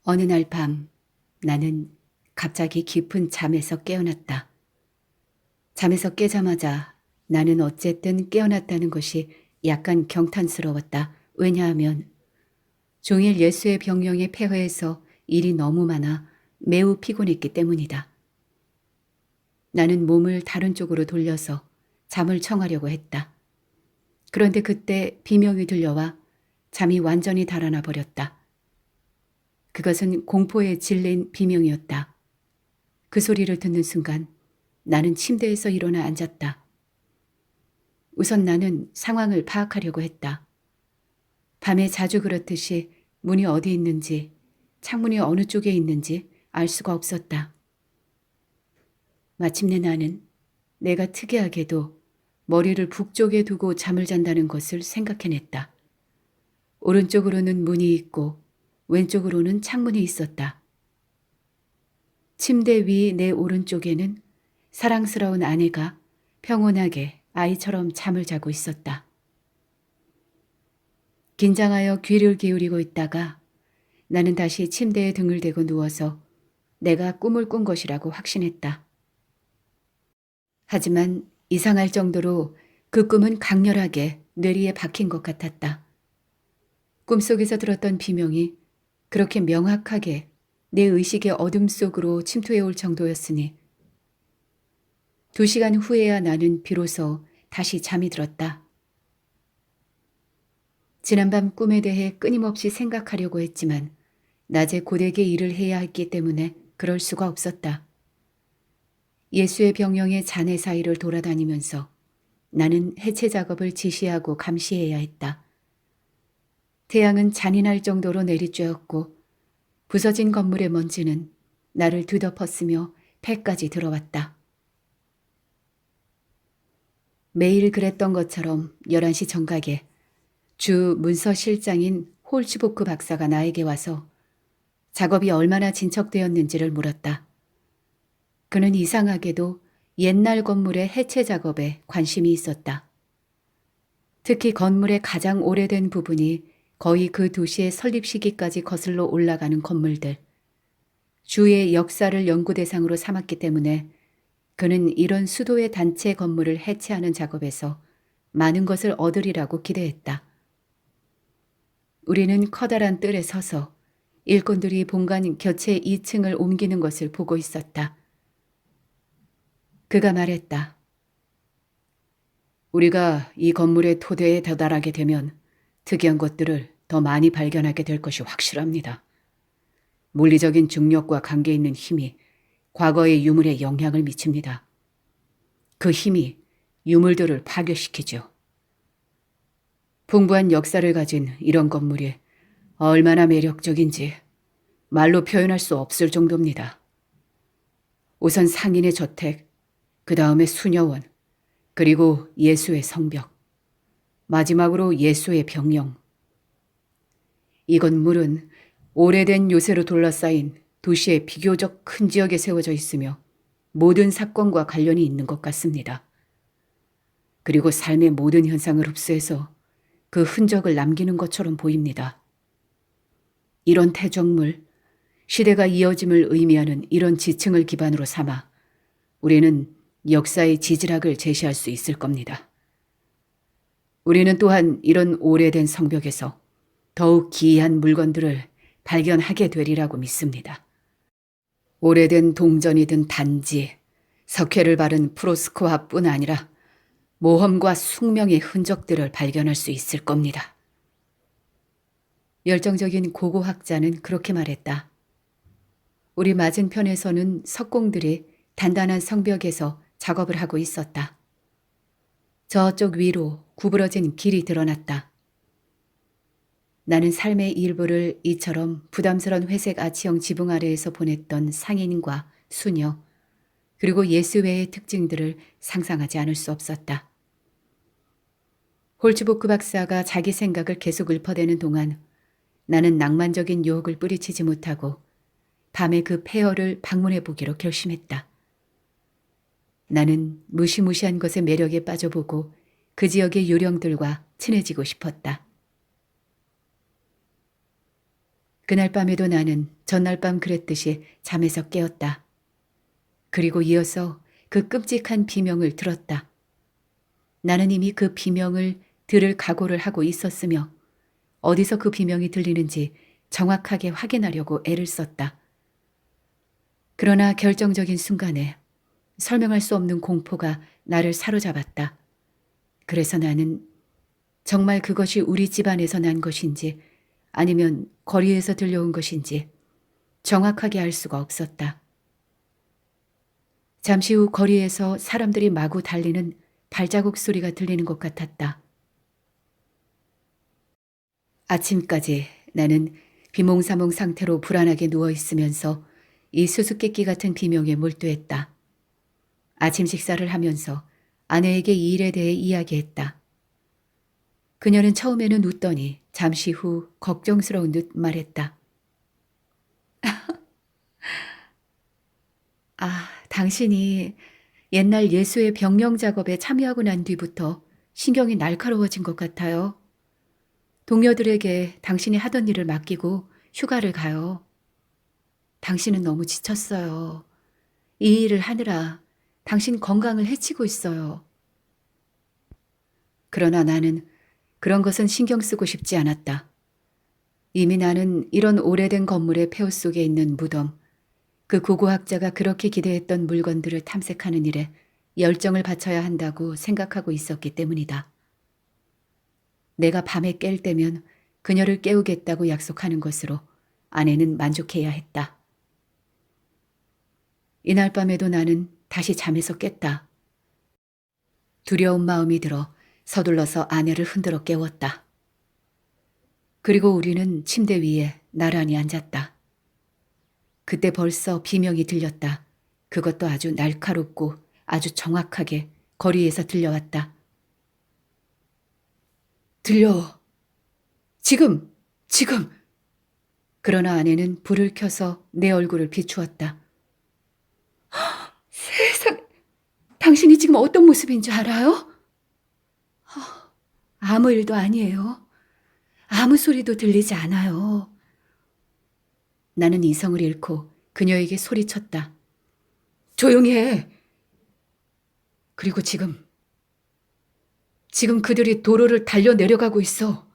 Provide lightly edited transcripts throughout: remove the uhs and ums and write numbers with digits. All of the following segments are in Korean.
어느 날 밤 나는 갑자기 깊은 잠에서 깨어났다. 잠에서 깨자마자 나는 어쨌든 깨어났다는 것이 약간 경탄스러웠다. 왜냐하면 종일 예수의 병령에 폐허해서 일이 너무 많아 매우 피곤했기 때문이다. 나는 몸을 다른 쪽으로 돌려서 잠을 청하려고 했다. 그런데 그때 비명이 들려와 잠이 완전히 달아나 버렸다. 그것은 공포에 질린 비명이었다. 그 소리를 듣는 순간 나는 침대에서 일어나 앉았다. 우선 나는 상황을 파악하려고 했다. 밤에 자주 그렇듯이 문이 어디 있는지, 창문이 어느 쪽에 있는지 알 수가 없었다. 마침내 나는 내가 특이하게도 머리를 북쪽에 두고 잠을 잔다는 것을 생각해냈다. 오른쪽으로는 문이 있고 왼쪽으로는 창문이 있었다. 침대 위 내 오른쪽에는 사랑스러운 아내가 평온하게 아이처럼 잠을 자고 있었다. 긴장하여 귀를 기울이고 있다가 나는 다시 침대에 등을 대고 누워서 내가 꿈을 꾼 것이라고 확신했다. 하지만 이상할 정도로 그 꿈은 강렬하게 뇌리에 박힌 것 같았다. 꿈속에서 들었던 비명이 그렇게 명확하게 내 의식의 어둠 속으로 침투해 올 정도였으니 2시간 후에야 나는 비로소 다시 잠이 들었다. 지난밤 꿈에 대해 끊임없이 생각하려고 했지만 낮에 고되게 일을 해야 했기 때문에 그럴 수가 없었다. 예수의 병영의 잔해 사이를 돌아다니면서 나는 해체 작업을 지시하고 감시해야 했다. 태양은 잔인할 정도로 내리쬐었고 부서진 건물의 먼지는 나를 뒤덮었으며 폐까지 들어왔다. 매일 그랬던 것처럼 11시 정각에 주 문서실장인 홀츠보크 박사가 나에게 와서 작업이 얼마나 진척되었는지를 물었다. 그는 이상하게도 옛날 건물의 해체 작업에 관심이 있었다. 특히 건물의 가장 오래된 부분이 거의 그 도시의 설립 시기까지 거슬러 올라가는 건물들, 주의 역사를 연구 대상으로 삼았기 때문에 그는 이런 수도의 단체 건물을 해체하는 작업에서 많은 것을 얻으리라고 기대했다. 우리는 커다란 뜰에 서서 일꾼들이 본관 교체 2층을 옮기는 것을 보고 있었다. 그가 말했다. 우리가 이 건물의 토대에 도달하게 되면 특이한 것들을 더 많이 발견하게 될 것이 확실합니다. 물리적인 중력과 관계 있는 힘이 과거의 유물에 영향을 미칩니다. 그 힘이 유물들을 파괴시키죠. 풍부한 역사를 가진 이런 건물이 얼마나 매력적인지 말로 표현할 수 없을 정도입니다. 우선 상인의 저택, 그 다음에 수녀원, 그리고 예수의 성벽, 마지막으로 예수의 병영. 이 건물은 오래된 요새로 둘러싸인 도시의 비교적 큰 지역에 세워져 있으며 모든 사건과 관련이 있는 것 같습니다. 그리고 삶의 모든 현상을 흡수해서 그 흔적을 남기는 것처럼 보입니다. 이런 태적물, 시대가 이어짐을 의미하는 이런 지층을 기반으로 삼아 우리는 역사의 지지락을 제시할 수 있을 겁니다. 우리는 또한 이런 오래된 성벽에서 더욱 기이한 물건들을 발견하게 되리라고 믿습니다. 오래된 동전이든 단지, 석회를 바른 프로스코아뿐 아니라 모험과 숙명의 흔적들을 발견할 수 있을 겁니다. 열정적인 고고학자는 그렇게 말했다. 우리 맞은편에서는 석공들이 단단한 성벽에서 작업을 하고 있었다. 저쪽 위로 구부러진 길이 드러났다. 나는 삶의 일부를 이처럼 부담스러운 회색 아치형 지붕 아래에서 보냈던 상인과 수녀, 그리고 예수 외의 특징들을 상상하지 않을 수 없었다. 홀츠보크 박사가 자기 생각을 계속 읊어대는 동안 나는 낭만적인 유혹을 뿌리치지 못하고 밤에 그 폐허를 방문해 보기로 결심했다. 나는 무시무시한 것의 매력에 빠져보고 그 지역의 요령들과 친해지고 싶었다. 그날 밤에도 나는 전날 밤 그랬듯이 잠에서 깨었다. 그리고 이어서 그 끔찍한 비명을 들었다. 나는 이미 그 비명을 들을 각오를 하고 있었으며 어디서 그 비명이 들리는지 정확하게 확인하려고 애를 썼다. 그러나 결정적인 순간에 설명할 수 없는 공포가 나를 사로잡았다. 그래서 나는 정말 그것이 우리 집안에서 난 것인지 아니면 거리에서 들려온 것인지 정확하게 알 수가 없었다. 잠시 후 거리에서 사람들이 마구 달리는 발자국 소리가 들리는 것 같았다. 아침까지 나는 비몽사몽 상태로 불안하게 누워 있으면서 이 수수께끼 같은 비명에 몰두했다. 아침 식사를 하면서 아내에게 이 일에 대해 이야기했다. 그녀는 처음에는 웃더니 잠시 후 걱정스러운 듯 말했다. 당신이 옛날 예수의 병령 작업에 참여하고 난 뒤부터 신경이 날카로워진 것 같아요. 동료들에게 당신이 하던 일을 맡기고 휴가를 가요. 당신은 너무 지쳤어요. 이 일을 하느라 당신 건강을 해치고 있어요. 그러나 나는 그런 것은 신경 쓰고 싶지 않았다. 이미 나는 이런 오래된 건물의 폐허 속에 있는 무덤, 그 고고학자가 그렇게 기대했던 물건들을 탐색하는 일에 열정을 바쳐야 한다고 생각하고 있었기 때문이다. 내가 밤에 깰 때면 그녀를 깨우겠다고 약속하는 것으로 아내는 만족해야 했다. 이날 밤에도 나는 다시 잠에서 깼다. 두려운 마음이 들어 서둘러서 아내를 흔들어 깨웠다. 그리고 우리는 침대 위에 나란히 앉았다. 그때 벌써 비명이 들렸다. 그것도 아주 날카롭고 아주 정확하게 거리에서 들려왔다. 들려. 지금! 그러나 아내는 불을 켜서 내 얼굴을 비추었다. 세상, 당신이 지금 어떤 모습인 줄 알아요? 아무 일도 아니에요. 아무 소리도 들리지 않아요. 나는 이성을 잃고 그녀에게 소리쳤다. 조용히 해. 그리고 지금 그들이 도로를 달려 내려가고 있어.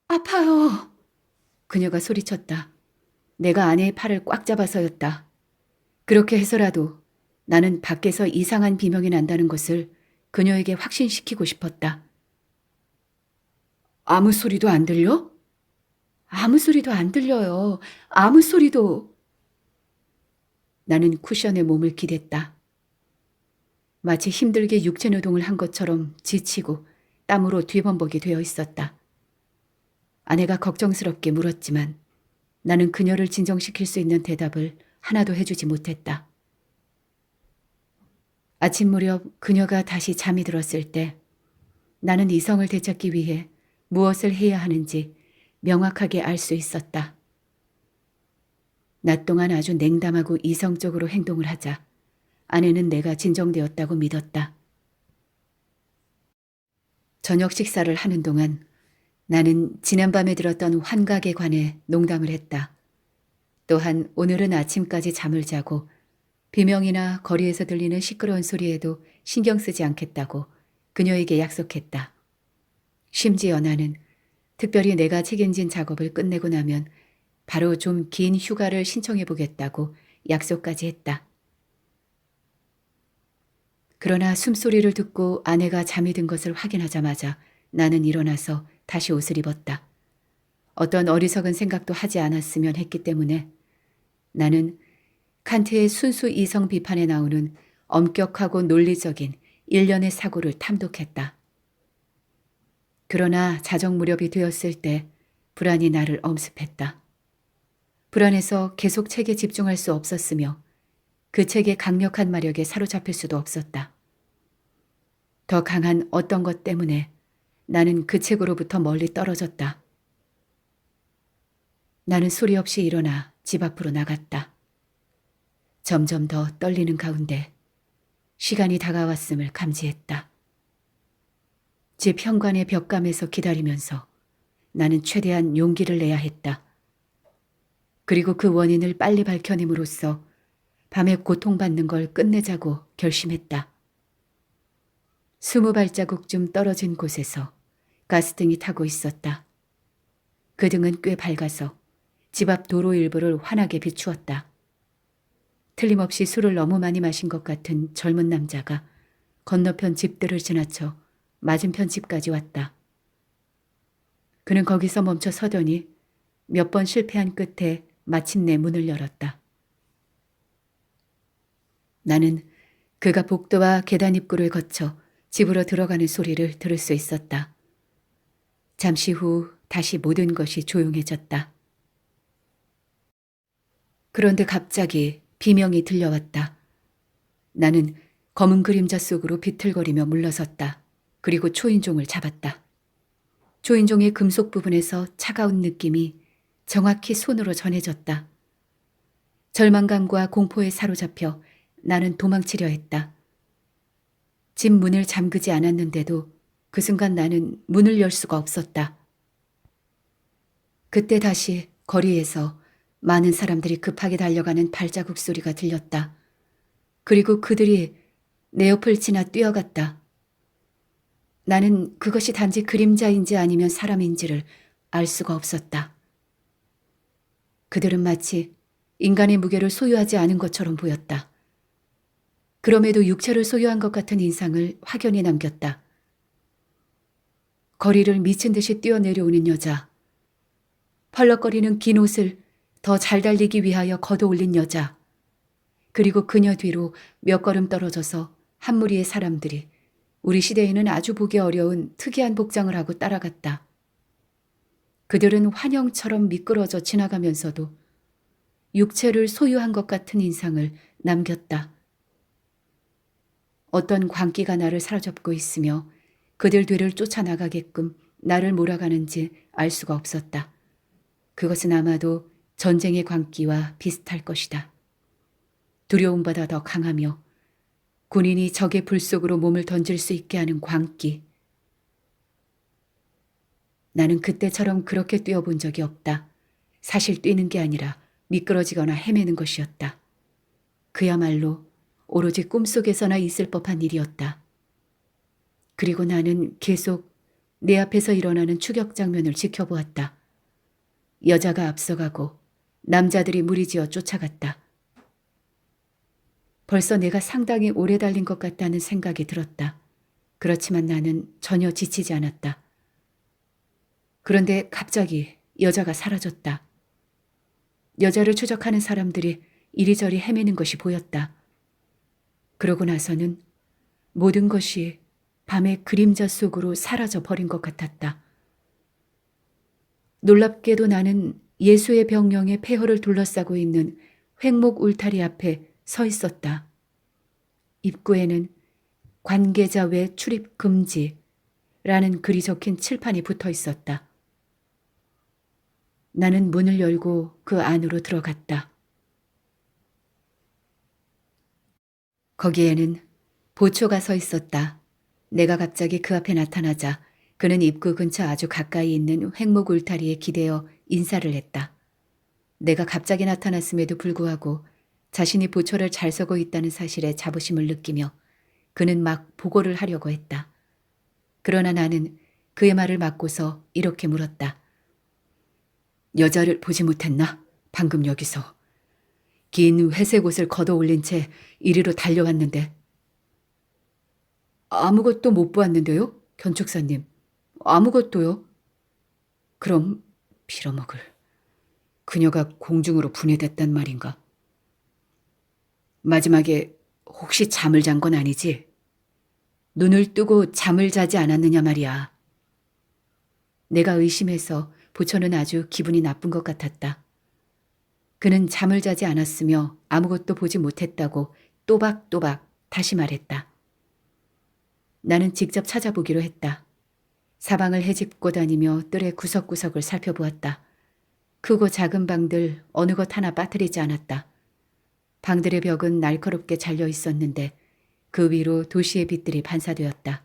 아파요. 그녀가 소리쳤다. 내가 아내의 팔을 꽉 잡아서였다. 그렇게 해서라도 나는 밖에서 이상한 비명이 난다는 것을 그녀에게 확신시키고 싶었다. 아무 소리도 안 들려? 아무 소리도 안 들려요. 아무 소리도. 나는 쿠션에 몸을 기댔다. 마치 힘들게 육체 노동을 한 것처럼 지치고 땀으로 뒤범벅이 되어 있었다. 아내가 걱정스럽게 물었지만 나는 그녀를 진정시킬 수 있는 대답을 하나도 해주지 못했다. 아침 무렵 그녀가 다시 잠이 들었을 때 나는 이성을 되찾기 위해 무엇을 해야 하는지 명확하게 알 수 있었다. 낮 동안 아주 냉담하고 이성적으로 행동을 하자 아내는 내가 진정되었다고 믿었다. 저녁 식사를 하는 동안 나는 지난밤에 들었던 환각에 관해 농담을 했다. 또한 오늘은 아침까지 잠을 자고 비명이나 거리에서 들리는 시끄러운 소리에도 신경 쓰지 않겠다고 그녀에게 약속했다. 심지어 나는 특별히 내가 책임진 작업을 끝내고 나면 바로 좀 긴 휴가를 신청해 보겠다고 약속까지 했다. 그러나 숨소리를 듣고 아내가 잠이 든 것을 확인하자마자 나는 일어나서 다시 옷을 입었다. 어떤 어리석은 생각도 하지 않았으면 했기 때문에 나는 칸트의 순수 이성 비판에 나오는 엄격하고 논리적인 일련의 사고를 탐독했다. 그러나 자정 무렵이 되었을 때 불안이 나를 엄습했다. 불안해서 계속 책에 집중할 수 없었으며 그 책의 강력한 마력에 사로잡힐 수도 없었다. 더 강한 어떤 것 때문에 나는 그 책으로부터 멀리 떨어졌다. 나는 소리 없이 일어나 집 앞으로 나갔다. 점점 더 떨리는 가운데 시간이 다가왔음을 감지했다. 집 현관의 벽감에서 기다리면서 나는 최대한 용기를 내야 했다. 그리고 그 원인을 빨리 밝혀냄으로써 밤에 고통받는 걸 끝내자고 결심했다. 20발자국쯤 떨어진 곳에서 가스등이 타고 있었다. 그 등은 꽤 밝아서 집 앞 도로 일부를 환하게 비추었다. 틀림없이 술을 너무 많이 마신 것 같은 젊은 남자가 건너편 집들을 지나쳐 맞은편 집까지 왔다. 그는 거기서 멈춰 서더니 몇 번 실패한 끝에 마침내 문을 열었다. 나는 그가 복도와 계단 입구를 거쳐 집으로 들어가는 소리를 들을 수 있었다. 잠시 후 다시 모든 것이 조용해졌다. 그런데 갑자기 비명이 들려왔다. 나는 검은 그림자 속으로 비틀거리며 물러섰다. 그리고 초인종을 잡았다. 초인종의 금속 부분에서 차가운 느낌이 정확히 손으로 전해졌다. 절망감과 공포에 사로잡혀 나는 도망치려 했다. 집 문을 잠그지 않았는데도 그 순간 나는 문을 열 수가 없었다. 그때 다시 거리에서 많은 사람들이 급하게 달려가는 발자국 소리가 들렸다. 그리고 그들이 내 옆을 지나 뛰어갔다. 나는 그것이 단지 그림자인지 아니면 사람인지를 알 수가 없었다. 그들은 마치 인간의 무게를 소유하지 않은 것처럼 보였다. 그럼에도 육체를 소유한 것 같은 인상을 확연히 남겼다. 거리를 미친 듯이 뛰어내려오는 여자, 펄럭거리는 긴 옷을 더 잘 달리기 위하여 걷어올린 여자, 그리고 그녀 뒤로 몇 걸음 떨어져서 한 무리의 사람들이 우리 시대에는 아주 보기 어려운 특이한 복장을 하고 따라갔다. 그들은 환영처럼 미끄러져 지나가면서도 육체를 소유한 것 같은 인상을 남겼다. 어떤 광기가 나를 사로잡고 있으며 그들 뒤를 쫓아나가게끔 나를 몰아가는지 알 수가 없었다. 그것은 아마도 전쟁의 광기와 비슷할 것이다. 두려움보다 더 강하며 군인이 적의 불 속으로 몸을 던질 수 있게 하는 광기. 나는 그때처럼 그렇게 뛰어본 적이 없다. 사실 뛰는 게 아니라 미끄러지거나 헤매는 것이었다. 그야말로 오로지 꿈속에서나 있을 법한 일이었다. 그리고 나는 계속 내 앞에서 일어나는 추격 장면을 지켜보았다. 여자가 앞서가고 남자들이 무리지어 쫓아갔다. 벌써 내가 상당히 오래 달린 것 같다는 생각이 들었다. 그렇지만 나는 전혀 지치지 않았다. 그런데 갑자기 여자가 사라졌다. 여자를 추적하는 사람들이 이리저리 헤매는 것이 보였다. 그러고 나서는 모든 것이 밤의 그림자 속으로 사라져 버린 것 같았다. 놀랍게도 나는 예수의 병령의 폐허를 둘러싸고 있는 횡목 울타리 앞에 서 있었다. 입구에는 관계자 외 출입 금지라는 글이 적힌 칠판이 붙어 있었다. 나는 문을 열고 그 안으로 들어갔다. 거기에는 보초가 서 있었다. 내가 갑자기 그 앞에 나타나자 그는 입구 근처 아주 가까이 있는 횡목 울타리에 기대어 인사를 했다. 내가 갑자기 나타났음에도 불구하고 자신이 보초를 잘 서고 있다는 사실에 자부심을 느끼며 그는 막 보고를 하려고 했다. 그러나 나는 그의 말을 막고서 이렇게 물었다. 여자를 보지 못했나? 방금 여기서. 긴 회색 옷을 걷어 올린 채 이리로 달려왔는데. 아무것도 못 보았는데요, 견축사님. 아무것도요. 그럼 빌어먹을. 그녀가 공중으로 분해됐단 말인가? 마지막에 혹시 잠을 잔 건 아니지? 눈을 뜨고 잠을 자지 않았느냐 말이야. 내가 의심해서 보초는 아주 기분이 나쁜 것 같았다. 그는 잠을 자지 않았으며 아무것도 보지 못했다고 또박또박 다시 말했다. 나는 직접 찾아보기로 했다. 사방을 헤집고 다니며 뜰의 구석구석을 살펴보았다. 크고 작은 방들 어느 것 하나 빠뜨리지 않았다. 방들의 벽은 날카롭게 잘려 있었는데 그 위로 도시의 빛들이 반사되었다.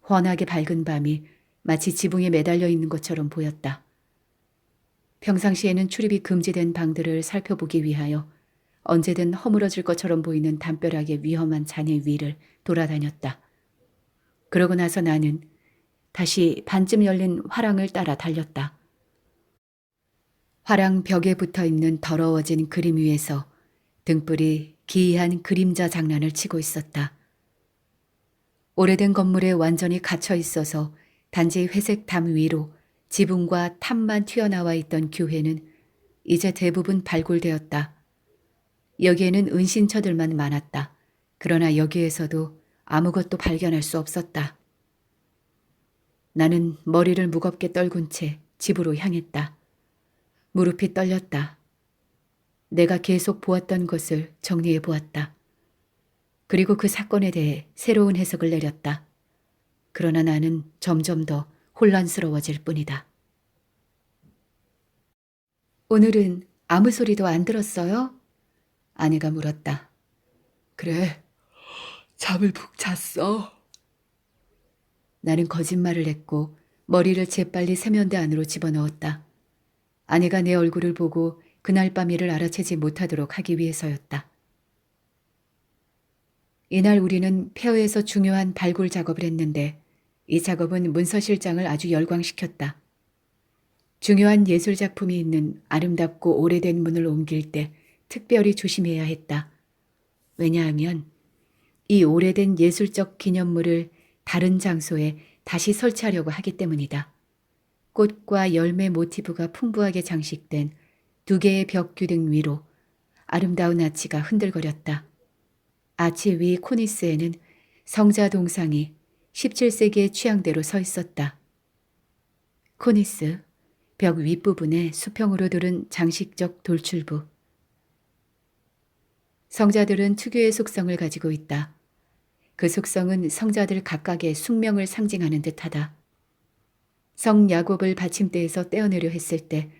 환하게 밝은 밤이 마치 지붕에 매달려 있는 것처럼 보였다. 평상시에는 출입이 금지된 방들을 살펴보기 위하여 언제든 허물어질 것처럼 보이는 담벼락의 위험한 잔해 위를 돌아다녔다. 그러고 나서 나는 다시 반쯤 열린 화랑을 따라 달렸다. 화랑 벽에 붙어있는 더러워진 그림 위에서 등불이 기이한 그림자 장난을 치고 있었다. 오래된 건물에 완전히 갇혀 있어서 단지 회색 담 위로 지붕과 탑만 튀어나와 있던 교회는 이제 대부분 발굴되었다. 여기에는 은신처들만 많았다. 그러나 여기에서도 아무것도 발견할 수 없었다. 나는 머리를 무겁게 떨군 채 집으로 향했다. 무릎이 떨렸다. 내가 계속 보았던 것을 정리해 보았다. 그리고 그 사건에 대해 새로운 해석을 내렸다. 그러나 나는 점점 더 혼란스러워질 뿐이다. 오늘은 아무 소리도 안 들었어요? 아내가 물었다. 그래, 잠을 푹 잤어. 나는 거짓말을 했고 머리를 재빨리 세면대 안으로 집어넣었다. 아내가 내 얼굴을 보고 그날 밤 일을 알아채지 못하도록 하기 위해서였다. 이날 우리는 폐허에서 중요한 발굴 작업을 했는데 이 작업은 문서 실장을 아주 열광시켰다. 중요한 예술 작품이 있는 아름답고 오래된 문을 옮길 때 특별히 조심해야 했다. 왜냐하면 이 오래된 예술적 기념물을 다른 장소에 다시 설치하려고 하기 때문이다. 꽃과 열매 모티브가 풍부하게 장식된 2개의 벽 규등 위로 아름다운 아치가 흔들거렸다. 아치 위 코니스에는 성자 동상이 17세기의 취향대로 서 있었다. 코니스, 벽 윗부분에 수평으로 두른 장식적 돌출부. 성자들은 특유의 속성을 가지고 있다. 그 속성은 성자들 각각의 숙명을 상징하는 듯하다. 성 야곱을 받침대에서 떼어내려 했을 때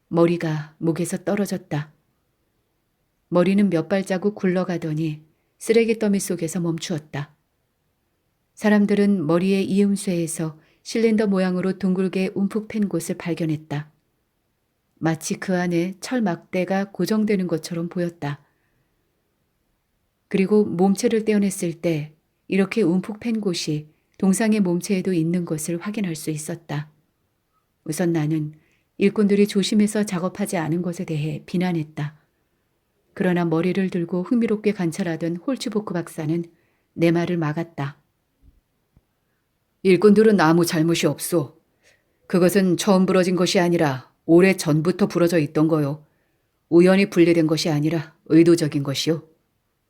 머리가 목에서 떨어졌다. 머리는 몇 발자국 굴러가더니 쓰레기 더미 속에서 멈추었다. 사람들은 머리의 이음쇠에서 실린더 모양으로 둥글게 움푹 팬 곳을 발견했다. 마치 그 안에 철 막대가 고정되는 것처럼 보였다. 그리고 몸체를 떼어냈을 때 이렇게 움푹 팬 곳이 동상의 몸체에도 있는 것을 확인할 수 있었다. 우선 나는 일꾼들이 조심해서 작업하지 않은 것에 대해 비난했다. 그러나 머리를 들고 흥미롭게 관찰하던 홀츠보크 박사는 내 말을 막았다. 일꾼들은 아무 잘못이 없소. 그것은 처음 부러진 것이 아니라 오래 전부터 부러져 있던 거요. 우연히 분리된 것이 아니라 의도적인 것이요.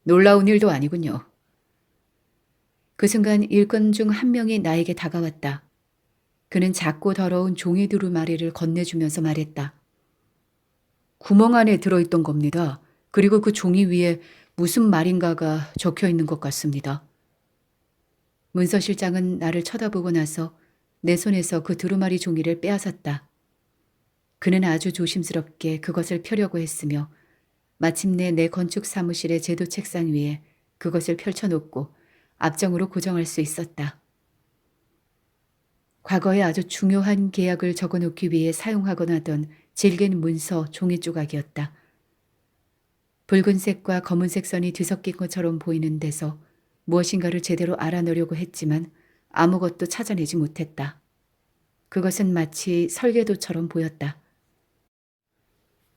놀라운 일도 아니군요. 그 순간 일꾼 중 한 명이 나에게 다가왔다. 그는 작고 더러운 종이 두루마리를 건네주면서 말했다. 구멍 안에 들어있던 겁니다. 그리고 그 종이 위에 무슨 말인가가 적혀 있는 것 같습니다. 문서실장은 나를 쳐다보고 나서 내 손에서 그 두루마리 종이를 빼앗았다. 그는 아주 조심스럽게 그것을 펴려고 했으며 마침내 내 건축 사무실의 제도 책상 위에 그것을 펼쳐놓고 압정으로 고정할 수 있었다. 과거에 아주 중요한 계약을 적어놓기 위해 사용하곤 하던 질긴 문서 종이 조각이었다. 붉은색과 검은색 선이 뒤섞인 것처럼 보이는 데서 무엇인가를 제대로 알아내려고 했지만 아무것도 찾아내지 못했다. 그것은 마치 설계도처럼 보였다.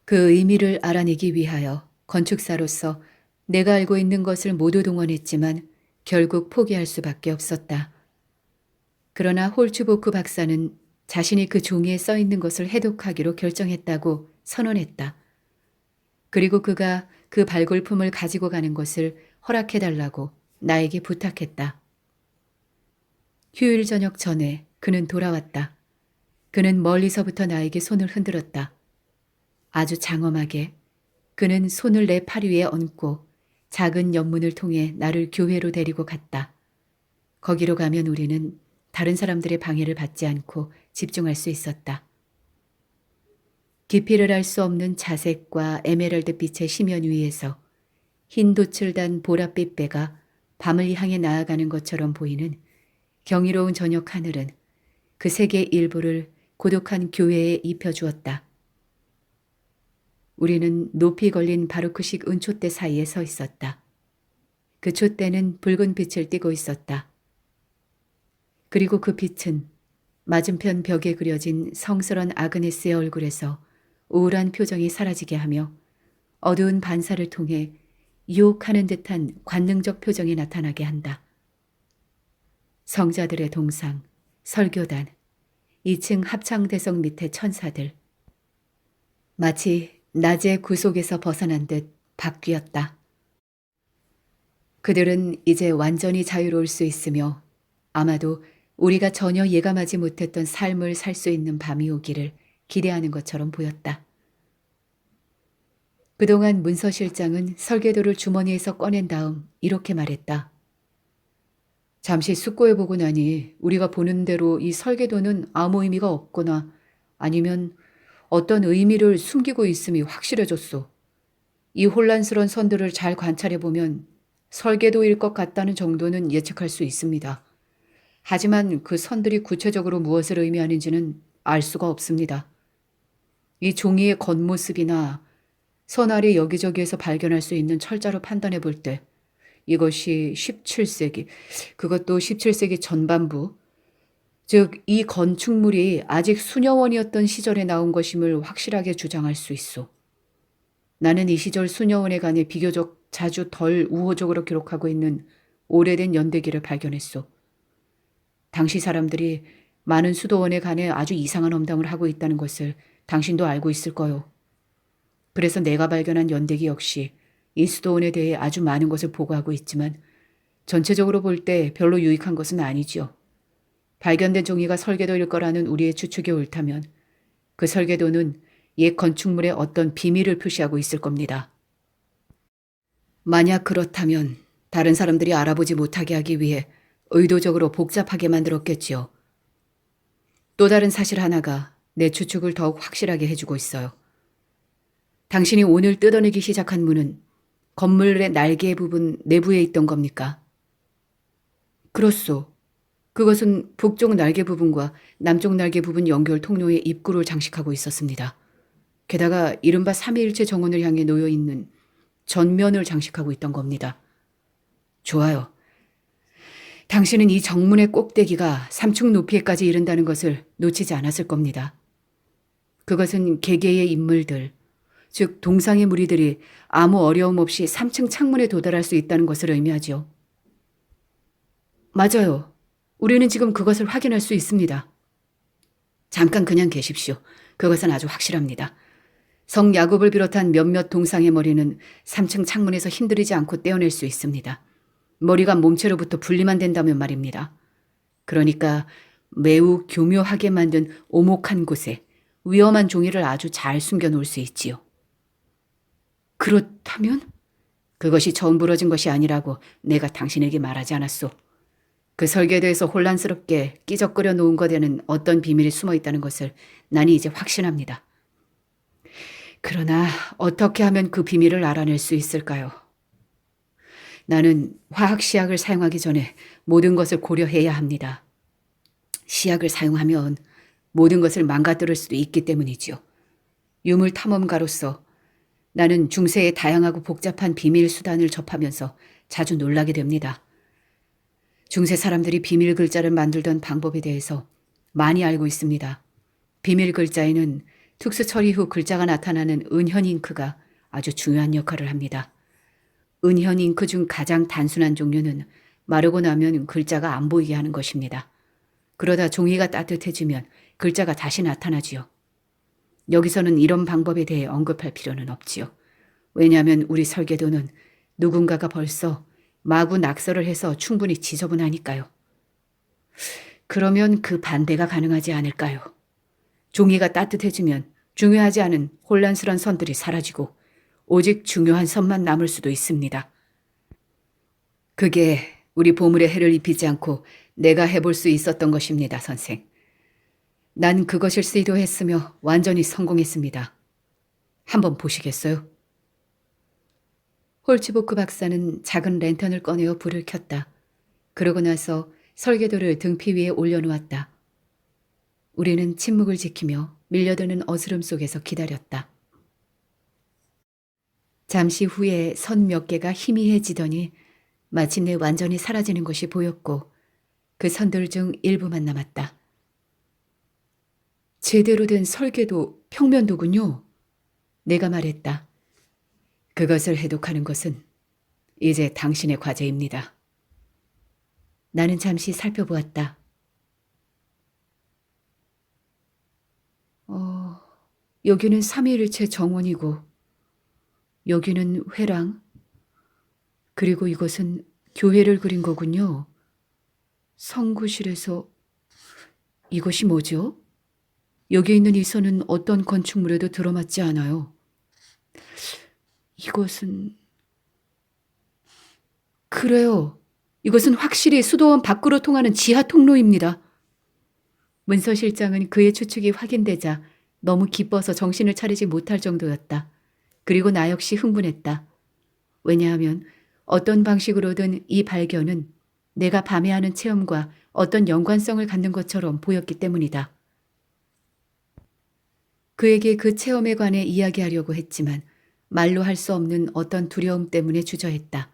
그 의미를 알아내기 위하여 건축사로서 내가 알고 있는 것을 모두 동원했지만 결국 포기할 수밖에 없었다. 그러나 홀츠보크 박사는 자신이 그 종이에 써 있는 것을 해독하기로 결정했다고 선언했다. 그리고 그가 그 발굴품을 가지고 가는 것을 허락해달라고 나에게 부탁했다. 휴일 저녁 전에 그는 돌아왔다. 그는 멀리서부터 나에게 손을 흔들었다. 아주 장엄하게 그는 손을 내 팔 위에 얹고 작은 연문을 통해 나를 교회로 데리고 갔다. 거기로 가면 우리는 다른 사람들의 방해를 받지 않고 집중할 수 있었다. 깊이를 알 수 없는 자색과 에메랄드 빛의 심연 위에서 흰 돛을 단 보랏빛 배가 밤을 향해 나아가는 것처럼 보이는 경이로운 저녁 하늘은 그 색의 일부를 고독한 교회에 입혀주었다. 우리는 높이 걸린 바로크식 은촛대 사이에 서 있었다. 그 촛대는 붉은 빛을 띠고 있었다. 그리고 그 빛은 맞은편 벽에 그려진 성스런 아그네스의 얼굴에서 우울한 표정이 사라지게 하며 어두운 반사를 통해 유혹하는 듯한 관능적 표정이 나타나게 한다. 성자들의 동상, 설교단, 2층 합창대석 밑에 천사들. 마치 낮의 구속에서 벗어난 듯 바뀌었다. 그들은 이제 완전히 자유로울 수 있으며 아마도 우리가 전혀 예감하지 못했던 삶을 살 수 있는 밤이 오기를 기대하는 것처럼 보였다. 그동안 문서 실장은 설계도를 주머니에서 꺼낸 다음 이렇게 말했다. 잠시 숙고해보고 나니 우리가 보는 대로 이 설계도는 아무 의미가 없거나 아니면 어떤 의미를 숨기고 있음이 확실해졌소. 이 혼란스러운 선들을 잘 관찰해보면 설계도일 것 같다는 정도는 예측할 수 있습니다. 하지만 그 선들이 구체적으로 무엇을 의미하는지는 알 수가 없습니다. 이 종이의 겉모습이나 선 아래 여기저기에서 발견할 수 있는 철자로 판단해 볼 때 이것이 17세기, 그것도 17세기 전반부, 즉 이 건축물이 아직 수녀원이었던 시절에 나온 것임을 확실하게 주장할 수 있소. 나는 이 시절 수녀원에 관해 비교적 자주 덜 우호적으로 기록하고 있는 오래된 연대기를 발견했소. 당시 사람들이 많은 수도원에 관해 아주 이상한 험담을 하고 있다는 것을 당신도 알고 있을 거요. 그래서 내가 발견한 연대기 역시 이 수도원에 대해 아주 많은 것을 보고하고 있지만 전체적으로 볼 때 별로 유익한 것은 아니지요. 발견된 종이가 설계도일 거라는 우리의 추측이 옳다면 그 설계도는 옛 건축물의 어떤 비밀을 표시하고 있을 겁니다. 만약 그렇다면 다른 사람들이 알아보지 못하게 하기 위해 의도적으로 복잡하게 만들었겠지요. 또 다른 사실 하나가 내 추측을 더욱 확실하게 해주고 있어요. 당신이 오늘 뜯어내기 시작한 문은 건물의 날개 부분 내부에 있던 겁니까? 그렇소. 그것은 북쪽 날개 부분과 남쪽 날개 부분 연결 통로의 입구를 장식하고 있었습니다. 게다가 이른바 삼위일체 정원을 향해 놓여 있는 전면을 장식하고 있던 겁니다. 좋아요. 당신은 이 정문의 꼭대기가 3층 높이에까지 이른다는 것을 놓치지 않았을 겁니다. 그것은 개개의 인물들, 즉 동상의 무리들이 아무 어려움 없이 3층 창문에 도달할 수 있다는 것을 의미하지요. 맞아요. 우리는 지금 그것을 확인할 수 있습니다. 잠깐 그냥 계십시오. 그것은 아주 확실합니다. 성 야곱을 비롯한 몇몇 동상의 머리는 3층 창문에서 힘들이지 않고 떼어낼 수 있습니다. 머리가 몸체로부터 분리만 된다면 말입니다. 그러니까 매우 교묘하게 만든 오목한 곳에 위험한 종이를 아주 잘 숨겨놓을 수 있지요. 그렇다면? 그것이 처음 부러진 것이 아니라고 내가 당신에게 말하지 않았소. 그 설계도에서 혼란스럽게 끼적거려 놓은 것에는 어떤 비밀이 숨어 있다는 것을 나는 이제 확신합니다. 그러나 어떻게 하면 그 비밀을 알아낼 수 있을까요? 나는 화학 시약을 사용하기 전에 모든 것을 고려해야 합니다. 시약을 사용하면 모든 것을 망가뜨릴 수도 있기 때문이지요. 유물 탐험가로서 나는 중세의 다양하고 복잡한 비밀 수단을 접하면서 자주 놀라게 됩니다. 중세 사람들이 비밀 글자를 만들던 방법에 대해서 많이 알고 있습니다. 비밀 글자에는 특수 처리 후 글자가 나타나는 은현 잉크가 아주 중요한 역할을 합니다. 은현 잉크 중 가장 단순한 종류는 마르고 나면 글자가 안 보이게 하는 것입니다. 그러다 종이가 따뜻해지면 글자가 다시 나타나지요. 여기서는 이런 방법에 대해 언급할 필요는 없지요. 왜냐하면 우리 설계도는 누군가가 벌써 마구 낙서를 해서 충분히 지저분하니까요. 그러면 그 반대가 가능하지 않을까요? 종이가 따뜻해지면 중요하지 않은 혼란스러운 선들이 사라지고 오직 중요한 선만 남을 수도 있습니다. 그게 우리 보물에 해를 입히지 않고 내가 해볼 수 있었던 것입니다, 선생. 난 그것을 시도했으며 완전히 성공했습니다. 한번 보시겠어요? 홀츠보크 박사는 작은 랜턴을 꺼내어 불을 켰다. 그러고 나서 설계도를 등피 위에 올려놓았다. 우리는 침묵을 지키며 밀려드는 어스름 속에서 기다렸다. 잠시 후에 선 몇 개가 희미해지더니 마침내 완전히 사라지는 것이 보였고 그 선들 중 일부만 남았다. 제대로 된 설계도 평면도군요. 내가 말했다. 그것을 해독하는 것은 이제 당신의 과제입니다. 나는 잠시 살펴보았다. 여기는 삼위일체 정원이고 여기는 회랑, 그리고 이것은 교회를 그린 거군요. 성구실에서 이것이 뭐죠? 여기 있는 이 선은 어떤 건축물에도 들어맞지 않아요. 이것은... 그래요. 이것은 확실히 수도원 밖으로 통하는 지하 통로입니다. 문서실장은 그의 추측이 확인되자 너무 기뻐서 정신을 차리지 못할 정도였다. 그리고 나 역시 흥분했다. 왜냐하면 어떤 방식으로든 이 발견은 내가 밤에 하는 체험과 어떤 연관성을 갖는 것처럼 보였기 때문이다. 그에게 그 체험에 관해 이야기하려고 했지만 말로 할 수 없는 어떤 두려움 때문에 주저했다.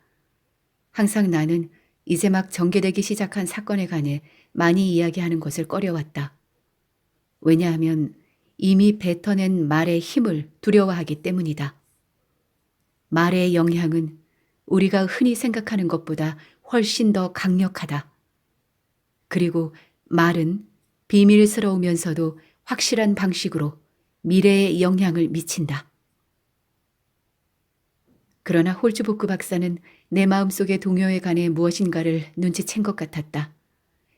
항상 나는 이제 막 전개되기 시작한 사건에 관해 많이 이야기하는 것을 꺼려왔다. 왜냐하면 이미 뱉어낸 말의 힘을 두려워하기 때문이다. 말의 영향은 우리가 흔히 생각하는 것보다 훨씬 더 강력하다. 그리고 말은 비밀스러우면서도 확실한 방식으로 미래에 영향을 미친다. 그러나 홀츠보크 박사는 내 마음속의 동요에 관해 무엇인가를 눈치챈 것 같았다.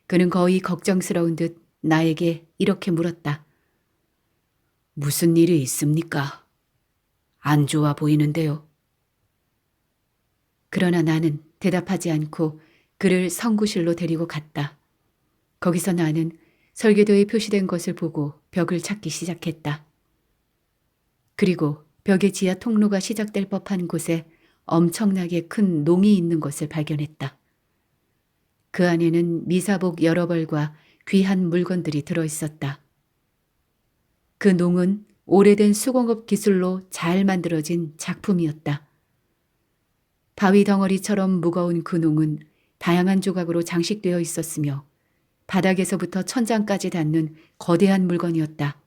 그는 거의 걱정스러운 듯 나에게 이렇게 물었다. 무슨 일이 있습니까? 안 좋아 보이는데요. 그러나 나는 대답하지 않고 그를 성구실로 데리고 갔다. 거기서 나는 설계도에 표시된 것을 보고 벽을 찾기 시작했다. 그리고 벽의 지하 통로가 시작될 법한 곳에 엄청나게 큰 농이 있는 것을 발견했다. 그 안에는 미사복 여러 벌과 귀한 물건들이 들어있었다. 그 농은 오래된 수공업 기술로 잘 만들어진 작품이었다. 바위 덩어리처럼 무거운 그 농은 다양한 조각으로 장식되어 있었으며 바닥에서부터 천장까지 닿는 거대한 물건이었다.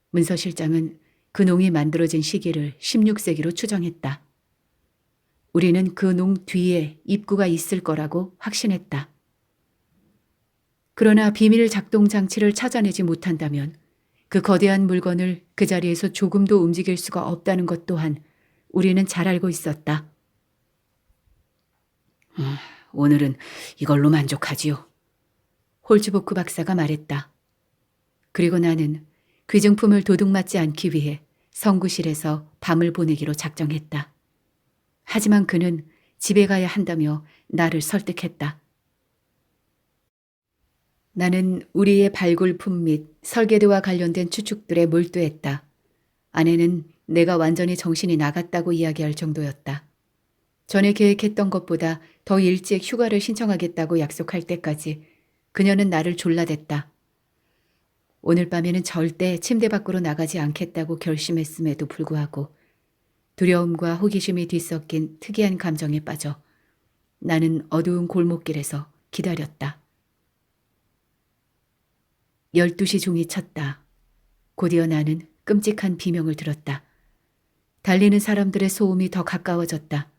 문서실장은 그 농이 만들어진 시기를 16세기로 추정했다. 우리는 그 농 뒤에 입구가 있을 거라고 확신했다. 그러나 비밀 작동 장치를 찾아내지 못한다면 그 거대한 물건을 그 자리에서 조금도 움직일 수가 없다는 것 또한 우리는 잘 알고 있었다. 오늘은 이걸로 만족하지요. 홀츠보크 박사가 말했다. 그리고 나는 귀중품을 도둑맞지 않기 위해 성구실에서 밤을 보내기로 작정했다. 하지만 그는 집에 가야 한다며 나를 설득했다. 나는 우리의 발굴품 및 설계도와 관련된 추측들에 몰두했다. 아내는 내가 완전히 정신이 나갔다고 이야기할 정도였다. 전에 계획했던 것보다 더 일찍 휴가를 신청하겠다고 약속할 때까지 그녀는 나를 졸라댔다. 오늘 밤에는 절대 침대 밖으로 나가지 않겠다고 결심했음에도 불구하고 두려움과 호기심이 뒤섞인 특이한 감정에 빠져 나는 어두운 골목길에서 기다렸다. 12시 종이 쳤다. 곧이어 나는 끔찍한 비명을 들었다. 달리는 사람들의 소음이 더 가까워졌다.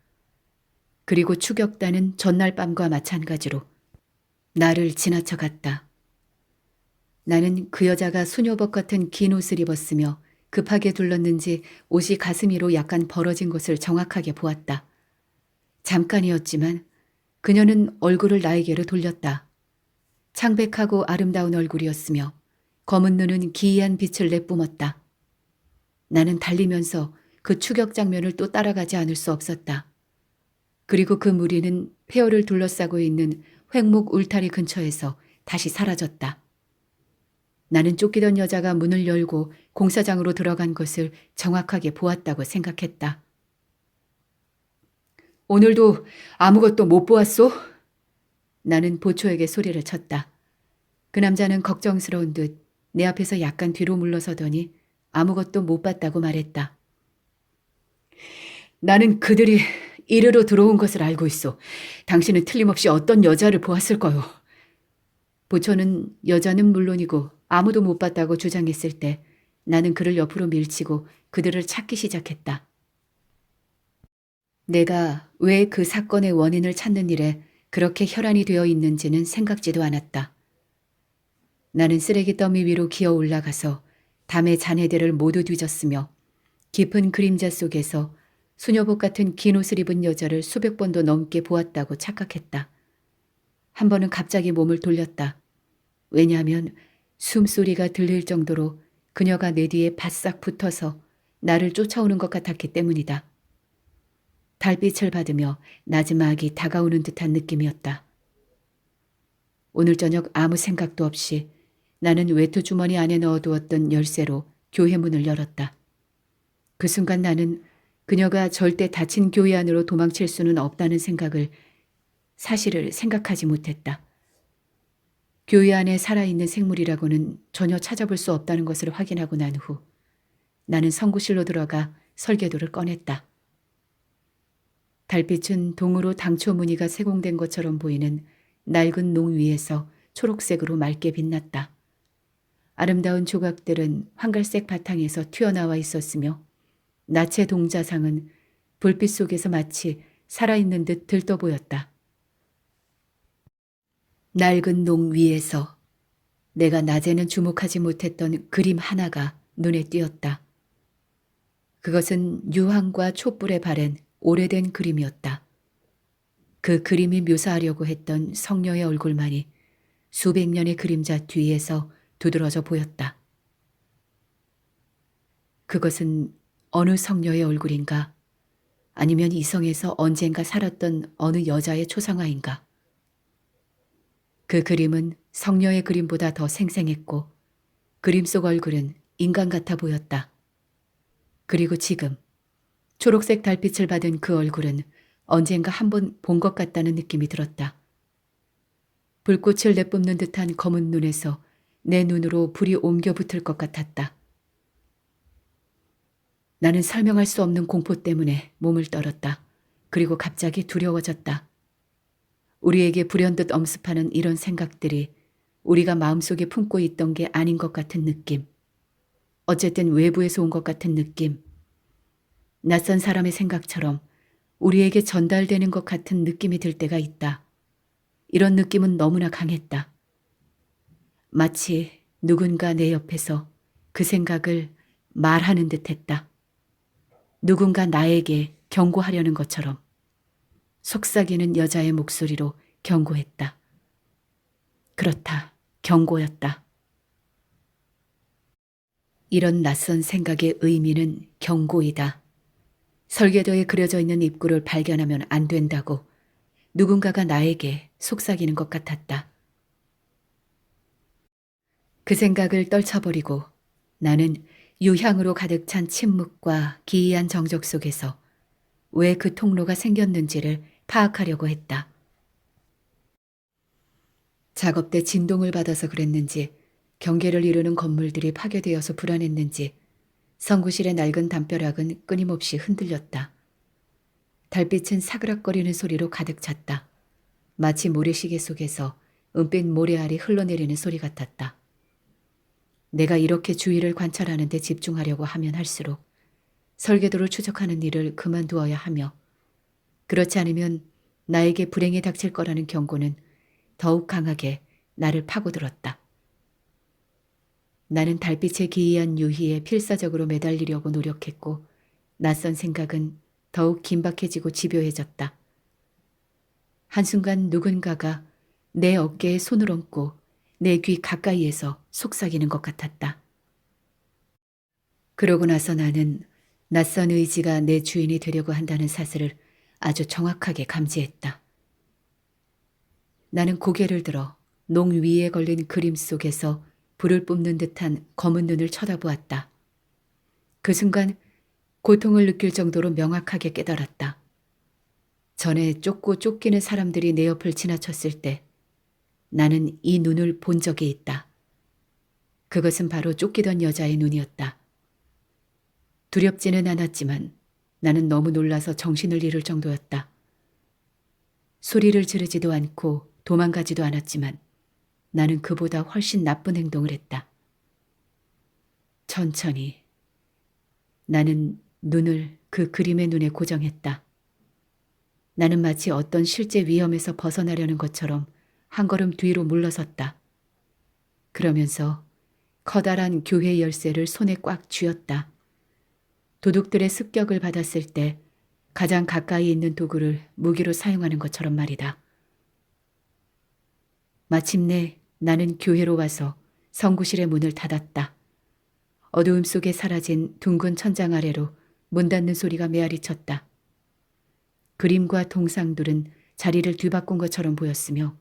그리고 추격단은 전날 밤과 마찬가지로 나를 지나쳐갔다. 나는 그 여자가 수녀복 같은 긴 옷을 입었으며 급하게 둘렀는지 옷이 가슴 위로 약간 벌어진 것을 정확하게 보았다. 잠깐이었지만 그녀는 얼굴을 나에게로 돌렸다. 창백하고 아름다운 얼굴이었으며 검은 눈은 기이한 빛을 내뿜었다. 나는 달리면서 그 추격 장면을 또 따라가지 않을 수 없었다. 그리고 그 무리는 폐허를 둘러싸고 있는 횡목 울타리 근처에서 다시 사라졌다. 나는 쫓기던 여자가 문을 열고 공사장으로 들어간 것을 정확하게 보았다고 생각했다. 오늘도 아무것도 못 보았소? 나는 보초에게 소리를 쳤다. 그 남자는 걱정스러운 듯 내 앞에서 약간 뒤로 물러서더니 아무것도 못 봤다고 말했다. 나는 그들이 이르러 들어온 것을 알고 있어. 당신은 틀림없이 어떤 여자를 보았을 거요. 보초는 여자는 물론이고 아무도 못 봤다고 주장했을 때 나는 그를 옆으로 밀치고 그들을 찾기 시작했다. 내가 왜 그 사건의 원인을 찾는 일에 그렇게 혈안이 되어 있는지는 생각지도 않았다. 나는 쓰레기 더미 위로 기어 올라가서 담의 잔해들을 모두 뒤졌으며 깊은 그림자 속에서 수녀복 같은 긴 옷을 입은 여자를 수백 번도 넘게 보았다고 착각했다. 한 번은 갑자기 몸을 돌렸다. 왜냐하면 숨소리가 들릴 정도로 그녀가 내 뒤에 바싹 붙어서 나를 쫓아오는 것 같았기 때문이다. 달빛을 받으며 나지막이 다가오는 듯한 느낌이었다. 오늘 저녁 아무 생각도 없이 나는 외투 주머니 안에 넣어두었던 열쇠로 교회 문을 열었다. 그 순간 나는 그녀가 절대 닫힌 교회 안으로 도망칠 수는 없다는 사실을 생각하지 못했다. 교회 안에 살아있는 생물이라고는 전혀 찾아볼 수 없다는 것을 확인하고 난 후 나는 성구실로 들어가 설계도를 꺼냈다. 달빛은 동으로 당초 무늬가 세공된 것처럼 보이는 낡은 농 위에서 초록색으로 맑게 빛났다. 아름다운 조각들은 황갈색 바탕에서 튀어나와 있었으며 나체 동자상은 불빛 속에서 마치 살아있는 듯 들떠 보였다. 낡은 농 위에서 내가 낮에는 주목하지 못했던 그림 하나가 눈에 띄었다. 그것은 유황과 촛불에 바랜 오래된 그림이었다. 그 그림이 묘사하려고 했던 성녀의 얼굴만이 수백 년의 그림자 뒤에서 두드러져 보였다. 그것은 어느 성녀의 얼굴인가? 아니면 이성에서 언젠가 살았던 어느 여자의 초상화인가? 그 그림은 성녀의 그림보다 더 생생했고 그림 속 얼굴은 인간 같아 보였다. 그리고 지금 초록색 달빛을 받은 그 얼굴은 언젠가 한번 본 것 같다는 느낌이 들었다. 불꽃을 내뿜는 듯한 검은 눈에서 내 눈으로 불이 옮겨 붙을 것 같았다. 나는 설명할 수 없는 공포 때문에 몸을 떨었다. 그리고 갑자기 두려워졌다. 우리에게 불현듯 엄습하는 이런 생각들이 우리가 마음속에 품고 있던 게 아닌 것 같은 느낌. 어쨌든 외부에서 온 것 같은 느낌. 낯선 사람의 생각처럼 우리에게 전달되는 것 같은 느낌이 들 때가 있다. 이런 느낌은 너무나 강했다. 마치 누군가 내 옆에서 그 생각을 말하는 듯 했다. 누군가 나에게 경고하려는 것처럼 속삭이는 여자의 목소리로 경고했다. 그렇다. 경고였다. 이런 낯선 생각의 의미는 경고이다. 설계도에 그려져 있는 입구를 발견하면 안 된다고 누군가가 나에게 속삭이는 것 같았다. 그 생각을 떨쳐버리고 나는 유향으로 가득 찬 침묵과 기이한 정적 속에서 왜 그 통로가 생겼는지를 파악하려고 했다. 작업 때 진동을 받아서 그랬는지 경계를 이루는 건물들이 파괴되어서 불안했는지 성구실의 낡은 담벼락은 끊임없이 흔들렸다. 달빛은 사그락거리는 소리로 가득 찼다. 마치 모래시계 속에서 은빛 모래알이 흘러내리는 소리 같았다. 내가 이렇게 주위를 관찰하는 데 집중하려고 하면 할수록 설계도를 추적하는 일을 그만두어야 하며 그렇지 않으면 나에게 불행이 닥칠 거라는 경고는 더욱 강하게 나를 파고들었다. 나는 달빛의 기이한 유희에 필사적으로 매달리려고 노력했고 낯선 생각은 더욱 긴박해지고 집요해졌다. 한순간 누군가가 내 어깨에 손을 얹고 내 귀 가까이에서 속삭이는 것 같았다. 그러고 나서 나는 낯선 의지가 내 주인이 되려고 한다는 사실을 아주 정확하게 감지했다. 나는 고개를 들어 농 위에 걸린 그림 속에서 불을 뿜는 듯한 검은 눈을 쳐다보았다. 그 순간 고통을 느낄 정도로 명확하게 깨달았다. 전에 쫓고 쫓기는 사람들이 내 옆을 지나쳤을 때 나는 이 눈을 본 적이 있다. 그것은 바로 쫓기던 여자의 눈이었다. 두렵지는 않았지만 나는 너무 놀라서 정신을 잃을 정도였다. 소리를 지르지도 않고 도망가지도 않았지만 나는 그보다 훨씬 나쁜 행동을 했다. 천천히 나는 눈을 그 그림의 눈에 고정했다. 나는 마치 어떤 실제 위험에서 벗어나려는 것처럼 한 걸음 뒤로 물러섰다. 그러면서 커다란 교회 열쇠를 손에 꽉 쥐었다. 도둑들의 습격을 받았을 때 가장 가까이 있는 도구를 무기로 사용하는 것처럼 말이다. 마침내 나는 교회로 와서 성구실의 문을 닫았다. 어두움 속에 사라진 둥근 천장 아래로 문 닫는 소리가 메아리쳤다. 그림과 동상들은 자리를 뒤바꾼 것처럼 보였으며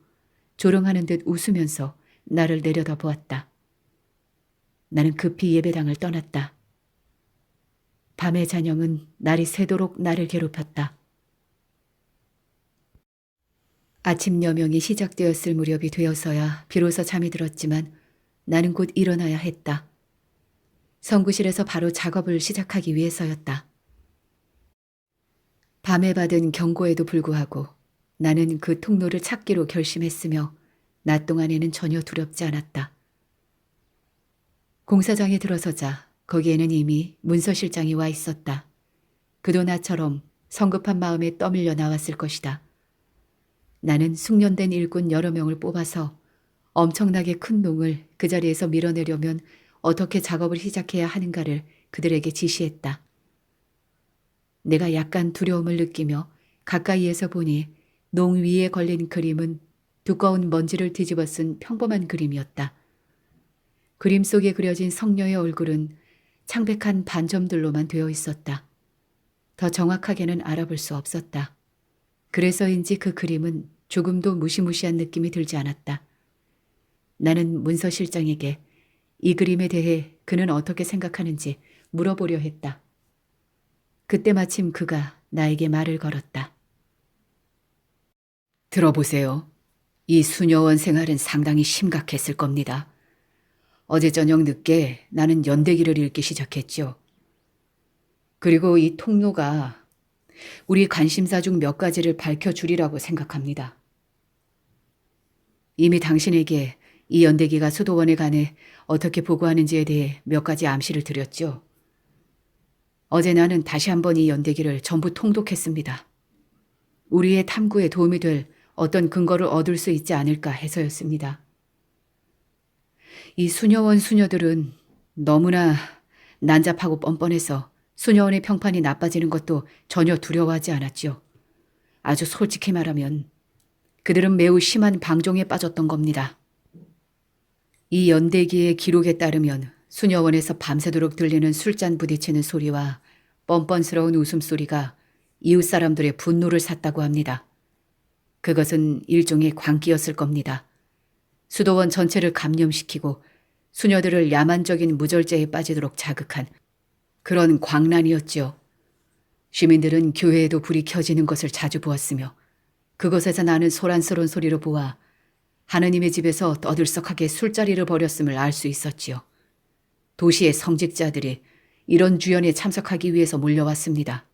조롱하는 듯 웃으면서 나를 내려다보았다. 나는 급히 예배당을 떠났다. 밤의 잔영은 날이 새도록 나를 괴롭혔다. 아침 여명이 시작되었을 무렵이 되어서야 비로소 잠이 들었지만 나는 곧 일어나야 했다. 성구실에서 바로 작업을 시작하기 위해서였다. 밤에 받은 경고에도 불구하고 나는 그 통로를 찾기로 결심했으며 낮 동안에는 전혀 두렵지 않았다. 공사장에 들어서자 거기에는 이미 문서실장이 와 있었다. 그도 나처럼 성급한 마음에 떠밀려 나왔을 것이다. 나는 숙련된 일꾼 여러 명을 뽑아서 엄청나게 큰 농을 그 자리에서 밀어내려면 어떻게 작업을 시작해야 하는가를 그들에게 지시했다. 내가 약간 두려움을 느끼며 가까이에서 보니 농 위에 걸린 그림은 두꺼운 먼지를 뒤집어 쓴 평범한 그림이었다. 그림 속에 그려진 성녀의 얼굴은 창백한 반점들로만 되어 있었다. 더 정확하게는 알아볼 수 없었다. 그래서인지 그 그림은 조금도 무시무시한 느낌이 들지 않았다. 나는 문서실장에게 이 그림에 대해 그는 어떻게 생각하는지 물어보려 했다. 그때 마침 그가 나에게 말을 걸었다. 들어보세요. 이 수녀원 생활은 상당히 심각했을 겁니다. 어제 저녁 늦게 나는 연대기를 읽기 시작했죠. 그리고 이 통로가 우리 관심사 중 몇 가지를 밝혀주리라고 생각합니다. 이미 당신에게 이 연대기가 수도원에 관해 어떻게 보고하는지에 대해 몇 가지 암시를 드렸죠. 어제 나는 다시 한번 이 연대기를 전부 통독했습니다. 우리의 탐구에 도움이 될 어떤 근거를 얻을 수 있지 않을까 해서였습니다. 이 수녀원 수녀들은 너무나 난잡하고 뻔뻔해서 수녀원의 평판이 나빠지는 것도 전혀 두려워하지 않았죠. 아주 솔직히 말하면 그들은 매우 심한 방종에 빠졌던 겁니다. 이 연대기의 기록에 따르면 수녀원에서 밤새도록 들리는 술잔 부딪히는 소리와 뻔뻔스러운 웃음소리가 이웃 사람들의 분노를 샀다고 합니다. 그것은 일종의 광기였을 겁니다. 수도원 전체를 감염시키고 수녀들을 야만적인 무절제에 빠지도록 자극한 그런 광란이었죠. 시민들은 교회에도 불이 켜지는 것을 자주 보았으며 그곳에서 나는 소란스러운 소리로 보아 하느님의 집에서 떠들썩하게 술자리를 벌였음을 알 수 있었지요. 도시의 성직자들이 이런 주연에 참석하기 위해서 몰려왔습니다.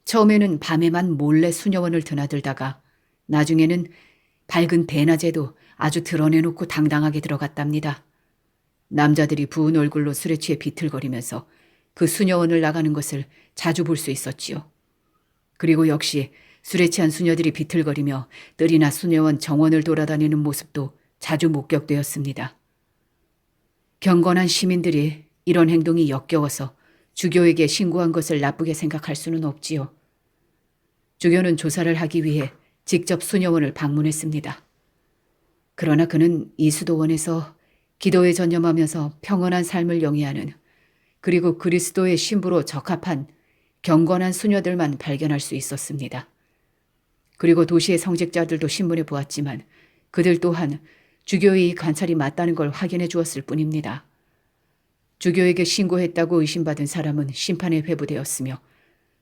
처음에는 밤에만 몰래 수녀원을 드나들다가 나중에는 밝은 대낮에도 아주 드러내놓고 당당하게 들어갔답니다. 남자들이 부은 얼굴로 술에 취해 비틀거리면서 그 수녀원을 나가는 것을 자주 볼 수 있었지요. 그리고 역시 술에 취한 수녀들이 비틀거리며 뜰이나 수녀원 정원을 돌아다니는 모습도 자주 목격되었습니다. 경건한 시민들이 이런 행동이 역겨워서 주교에게 신고한 것을 나쁘게 생각할 수는 없지요. 주교는 조사를 하기 위해 직접 수녀원을 방문했습니다. 그러나 그는 이 수도원에서 기도에 전념하면서 평온한 삶을 영위하는 그리고 그리스도의 신부로 적합한 경건한 수녀들만 발견할 수 있었습니다. 그리고 도시의 성직자들도 신문에 보았지만 그들 또한 주교의 관찰이 맞다는 걸 확인해 주었을 뿐입니다. 주교에게 신고했다고 의심받은 사람은 심판에 회부되었으며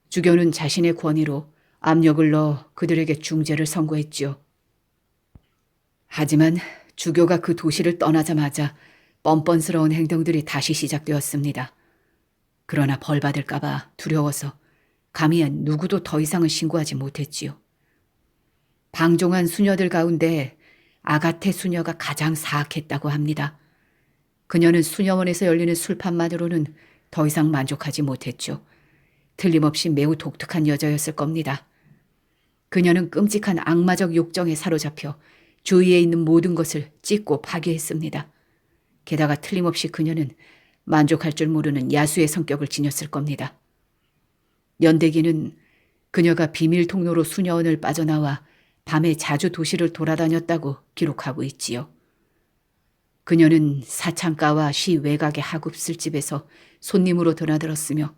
주교는 자신의 권위로 압력을 넣어 그들에게 중재를 선고했지요. 하지만 주교가 그 도시를 떠나자마자 뻔뻔스러운 행동들이 다시 시작되었습니다. 그러나 벌받을까봐 두려워서 감히 누구도 더 이상은 신고하지 못했지요. 방종한 수녀들 가운데 아가테 수녀가 가장 사악했다고 합니다. 그녀는 수녀원에서 열리는 술판만으로는 더 이상 만족하지 못했죠. 틀림없이 매우 독특한 여자였을 겁니다. 그녀는 끔찍한 악마적 욕정에 사로잡혀 주위에 있는 모든 것을 찢고 파괴했습니다. 게다가 틀림없이 그녀는 만족할 줄 모르는 야수의 성격을 지녔을 겁니다. 연대기는 그녀가 비밀 통로로 수녀원을 빠져나와 밤에 자주 도시를 돌아다녔다고 기록하고 있지요. 그녀는 사창가와 시 외곽의 하급 술집에서 손님으로 드나들었으며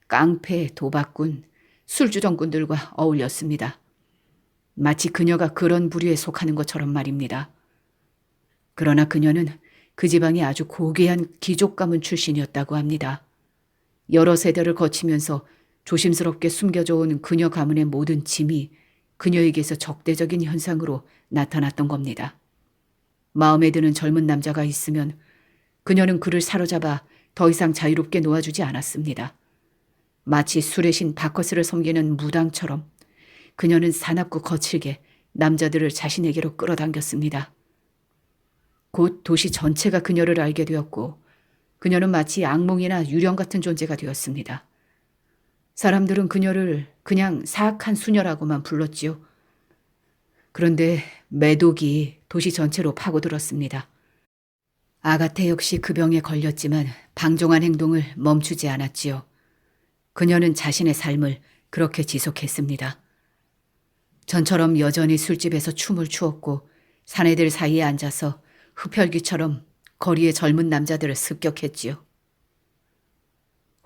깡패, 도박꾼, 술주정꾼들과 어울렸습니다. 마치 그녀가 그런 부류에 속하는 것처럼 말입니다. 그러나 그녀는 그 지방의 아주 고귀한 귀족 가문 출신이었다고 합니다. 여러 세대를 거치면서 조심스럽게 숨겨져 온 그녀 가문의 모든 짐이 그녀에게서 적대적인 현상으로 나타났던 겁니다. 마음에 드는 젊은 남자가 있으면 그녀는 그를 사로잡아 더 이상 자유롭게 놓아주지 않았습니다. 마치 술의 신 바커스를 섬기는 무당처럼 그녀는 사납고 거칠게 남자들을 자신에게로 끌어당겼습니다. 곧 도시 전체가 그녀를 알게 되었고 그녀는 마치 악몽이나 유령 같은 존재가 되었습니다. 사람들은 그녀를 그냥 사악한 수녀라고만 불렀지요. 그런데 매독이 도시 전체로 파고들었습니다. 아가테 역시 그 병에 걸렸지만 방종한 행동을 멈추지 않았지요. 그녀는 자신의 삶을 그렇게 지속했습니다. 전처럼 여전히 술집에서 춤을 추었고 사내들 사이에 앉아서 흡혈귀처럼 거리의 젊은 남자들을 습격했지요.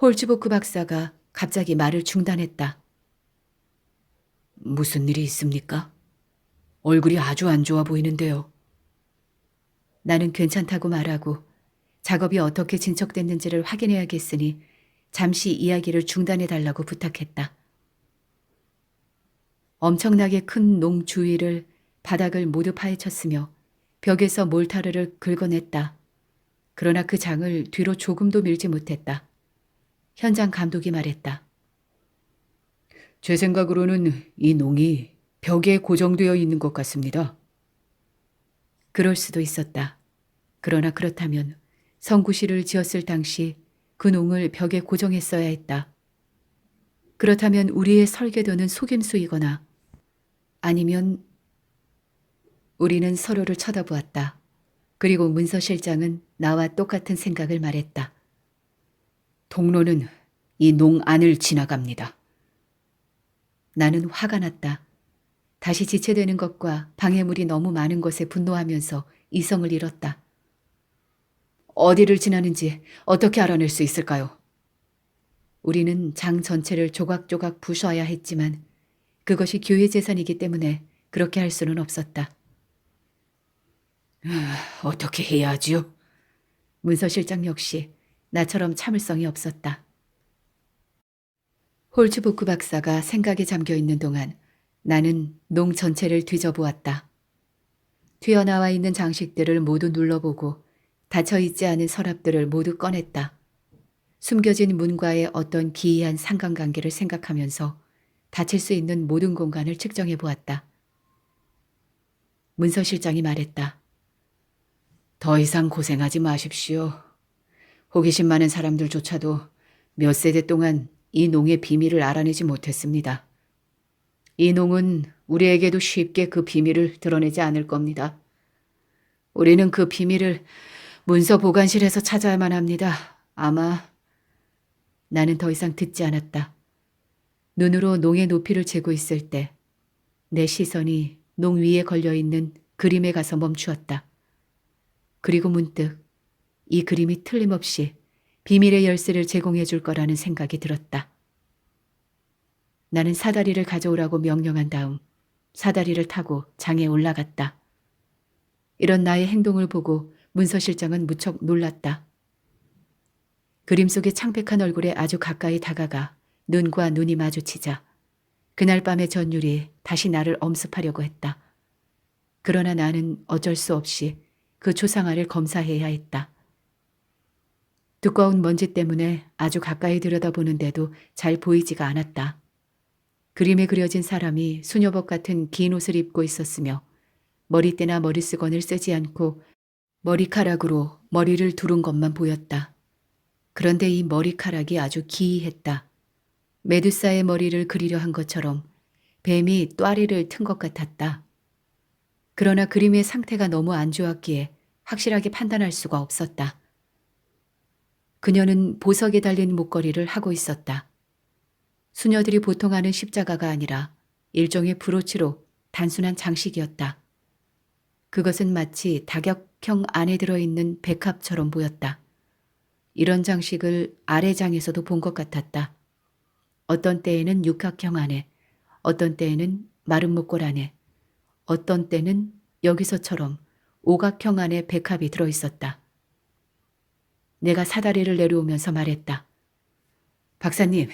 홀츠보크 박사가 갑자기 말을 중단했다. 무슨 일이 있습니까? 얼굴이 아주 안 좋아 보이는데요. 나는 괜찮다고 말하고 작업이 어떻게 진척됐는지를 확인해야겠으니 잠시 이야기를 중단해달라고 부탁했다. 엄청나게 큰 농 주위를 바닥을 모두 파헤쳤으며 벽에서 몰타르를 긁어냈다. 그러나 그 장을 뒤로 조금도 밀지 못했다. 현장 감독이 말했다. 제 생각으로는 이 농이 벽에 고정되어 있는 것 같습니다. 그럴 수도 있었다. 그러나 그렇다면 성구실을 지었을 당시 그 농을 벽에 고정했어야 했다. 그렇다면 우리의 설계도는 속임수이거나 아니면 우리는 서로를 쳐다보았다. 그리고 문서실장은 나와 똑같은 생각을 말했다. 통로는 이 농 안을 지나갑니다. 나는 화가 났다. 다시 지체되는 것과 방해물이 너무 많은 것에 분노하면서 이성을 잃었다. 어디를 지나는지 어떻게 알아낼 수 있을까요? 우리는 장 전체를 조각조각 부숴야 했지만 그것이 교회 재산이기 때문에 그렇게 할 수는 없었다. 어떻게 해야 하지요? 문서실장 역시 나처럼 참을성이 없었다. 홀츠부크 박사가 생각에 잠겨 있는 동안 나는 농 전체를 뒤져보았다. 튀어나와 있는 장식들을 모두 눌러보고 닫혀있지 않은 서랍들을 모두 꺼냈다. 숨겨진 문과의 어떤 기이한 상관관계를 생각하면서 닫힐 수 있는 모든 공간을 측정해 보았다. 문서실장이 말했다. 더 이상 고생하지 마십시오. 호기심 많은 사람들조차도 몇 세대 동안 이 농의 비밀을 알아내지 못했습니다. 이 농은 우리에게도 쉽게 그 비밀을 드러내지 않을 겁니다. 우리는 그 비밀을 문서 보관실에서 찾아야만 합니다. 아마 나는 더 이상 듣지 않았다. 눈으로 농의 높이를 재고 있을 때 내 시선이 농 위에 걸려있는 그림에 가서 멈추었다. 그리고 문득 이 그림이 틀림없이 비밀의 열쇠를 제공해 줄 거라는 생각이 들었다. 나는 사다리를 가져오라고 명령한 다음 사다리를 타고 장에 올라갔다. 이런 나의 행동을 보고 문서실장은 무척 놀랐다. 그림 속의 창백한 얼굴에 아주 가까이 다가가 눈과 눈이 마주치자 그날 밤의 전율이 다시 나를 엄습하려고 했다. 그러나 나는 어쩔 수 없이 그 초상화를 검사해야 했다. 두꺼운 먼지 때문에 아주 가까이 들여다보는데도 잘 보이지가 않았다. 그림에 그려진 사람이 수녀복 같은 긴 옷을 입고 있었으며 머리띠나 머리수건을 쓰지 않고 머리카락으로 머리를 두른 것만 보였다. 그런데 이 머리카락이 아주 기이했다. 메두사의 머리를 그리려 한 것처럼 뱀이 또아리를 튼 것 같았다. 그러나 그림의 상태가 너무 안 좋았기에 확실하게 판단할 수가 없었다. 그녀는 보석에 달린 목걸이를 하고 있었다. 수녀들이 보통 하는 십자가가 아니라 일종의 브로치로 단순한 장식이었다. 그것은 마치 다격형 안에 들어있는 백합처럼 보였다. 이런 장식을 아래장에서도 본 것 같았다. 어떤 때에는 육각형 안에, 어떤 때에는 마른 목골 안에, 어떤 때는 여기서처럼 오각형 안에 백합이 들어있었다. 내가 사다리를 내려오면서 말했다. 박사님,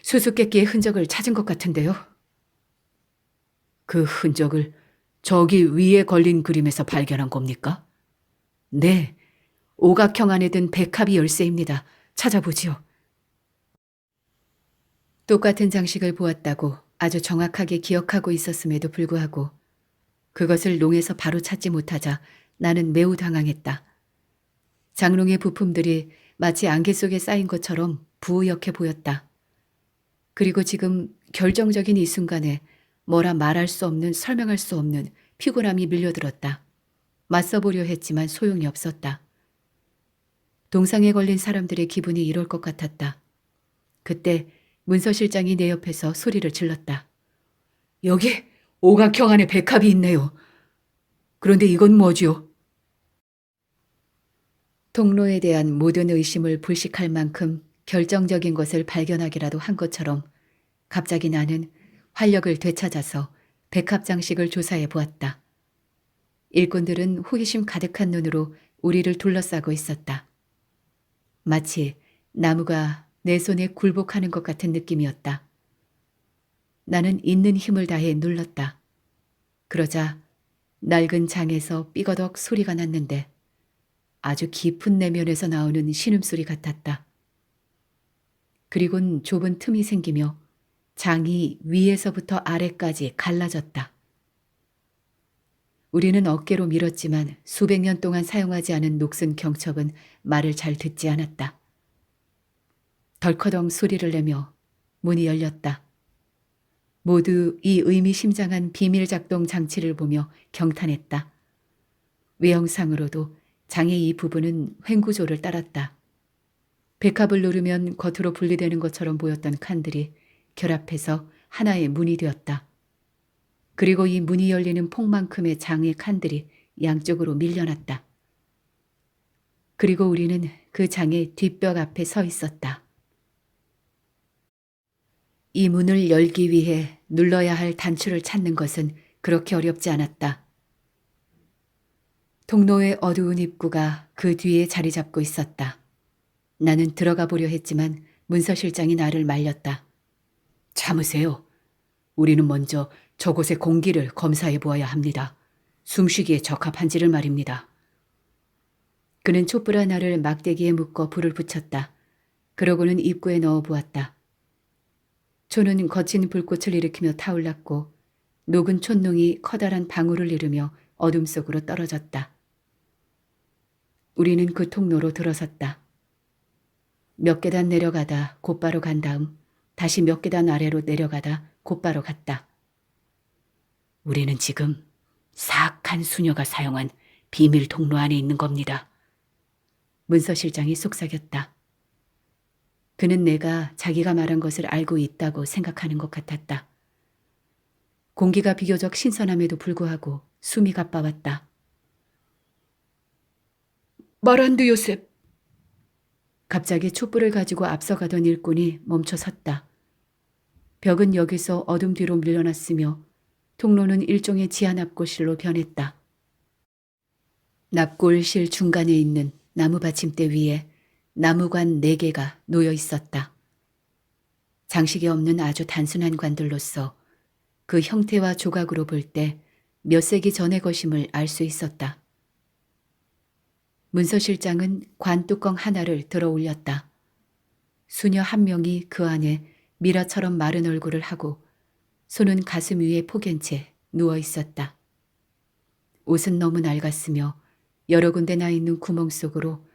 수수께끼의 흔적을 찾은 것 같은데요. 그 흔적을 저기 위에 걸린 그림에서 발견한 겁니까? 네, 오각형 안에 든 백합이 열쇠입니다. 찾아보지요. 똑같은 장식을 보았다고 아주 정확하게 기억하고 있었음에도 불구하고 그것을 농에서 바로 찾지 못하자 나는 매우 당황했다. 장롱의 부품들이 마치 안개 속에 쌓인 것처럼 부유역해 보였다. 그리고 지금 결정적인 이 순간에 뭐라 말할 수 없는, 설명할 수 없는 피곤함이 밀려들었다. 맞서보려 했지만 소용이 없었다. 동상에 걸린 사람들의 기분이 이럴 것 같았다. 그때 문서실장이 내 옆에서 소리를 질렀다. 여기 오각형 안에 백합이 있네요. 그런데 이건 뭐지요? 통로에 대한 모든 의심을 불식할 만큼 결정적인 것을 발견하기라도 한 것처럼 갑자기 나는 활력을 되찾아서 백합 장식을 조사해 보았다. 일꾼들은 호기심 가득한 눈으로 우리를 둘러싸고 있었다. 마치 나무가 내 손에 굴복하는 것 같은 느낌이었다. 나는 있는 힘을 다해 눌렀다. 그러자 낡은 장에서 삐거덕 소리가 났는데 아주 깊은 내면에서 나오는 신음소리 같았다. 그리곤 좁은 틈이 생기며 장이 위에서부터 아래까지 갈라졌다. 우리는 어깨로 밀었지만 수백 년 동안 사용하지 않은 녹슨 경첩은 말을 잘 듣지 않았다. 덜커덩 소리를 내며 문이 열렸다. 모두 이 의미심장한 비밀 작동 장치를 보며 경탄했다. 외형상으로도 장의 이 부분은 횡구조를 따랐다. 백합을 누르면 겉으로 분리되는 것처럼 보였던 칸들이 결합해서 하나의 문이 되었다. 그리고 이 문이 열리는 폭만큼의 장의 칸들이 양쪽으로 밀려났다. 그리고 우리는 그 장의 뒷벽 앞에 서 있었다. 이 문을 열기 위해 눌러야 할 단추를 찾는 것은 그렇게 어렵지 않았다. 통로의 어두운 입구가 그 뒤에 자리 잡고 있었다. 나는 들어가 보려 했지만 문서실장이 나를 말렸다. 참으세요. 우리는 먼저 저곳의 공기를 검사해 보아야 합니다. 숨쉬기에 적합한지를 말입니다. 그는 촛불 하나를 막대기에 묶어 불을 붙였다. 그러고는 입구에 넣어 보았다. 초는 거친 불꽃을 일으키며 타올랐고 녹은 촛농이 커다란 방울을 이루며 어둠 속으로 떨어졌다. 우리는 그 통로로 들어섰다. 몇 계단 내려가다 곧바로 간 다음 다시 몇 계단 아래로 내려가다 곧바로 갔다. 우리는 지금 사악한 수녀가 사용한 비밀 통로 안에 있는 겁니다. 문서실장이 속삭였다. 그는 내가 자기가 말한 것을 알고 있다고 생각하는 것 같았다. 공기가 비교적 신선함에도 불구하고 숨이 가빠왔다. 마란드 요셉. 갑자기 촛불을 가지고 앞서가던 일꾼이 멈춰 섰다. 벽은 여기서 어둠 뒤로 밀려났으며 통로는 일종의 지하 납골실로 변했다. 납골실 중간에 있는 나무 받침대 위에 나무관 4개가 놓여 있었다. 장식이 없는 아주 단순한 관들로서 그 형태와 조각으로 볼 때 몇 세기 전의 것임을 알 수 있었다. 문서실장은 관 뚜껑 하나를 들어 올렸다. 수녀 한 명이 그 안에 미라처럼 마른 얼굴을 하고 손은 가슴 위에 포갠 채 누워 있었다. 옷은 너무 낡았으며 여러 군데 나 있는 구멍 속으로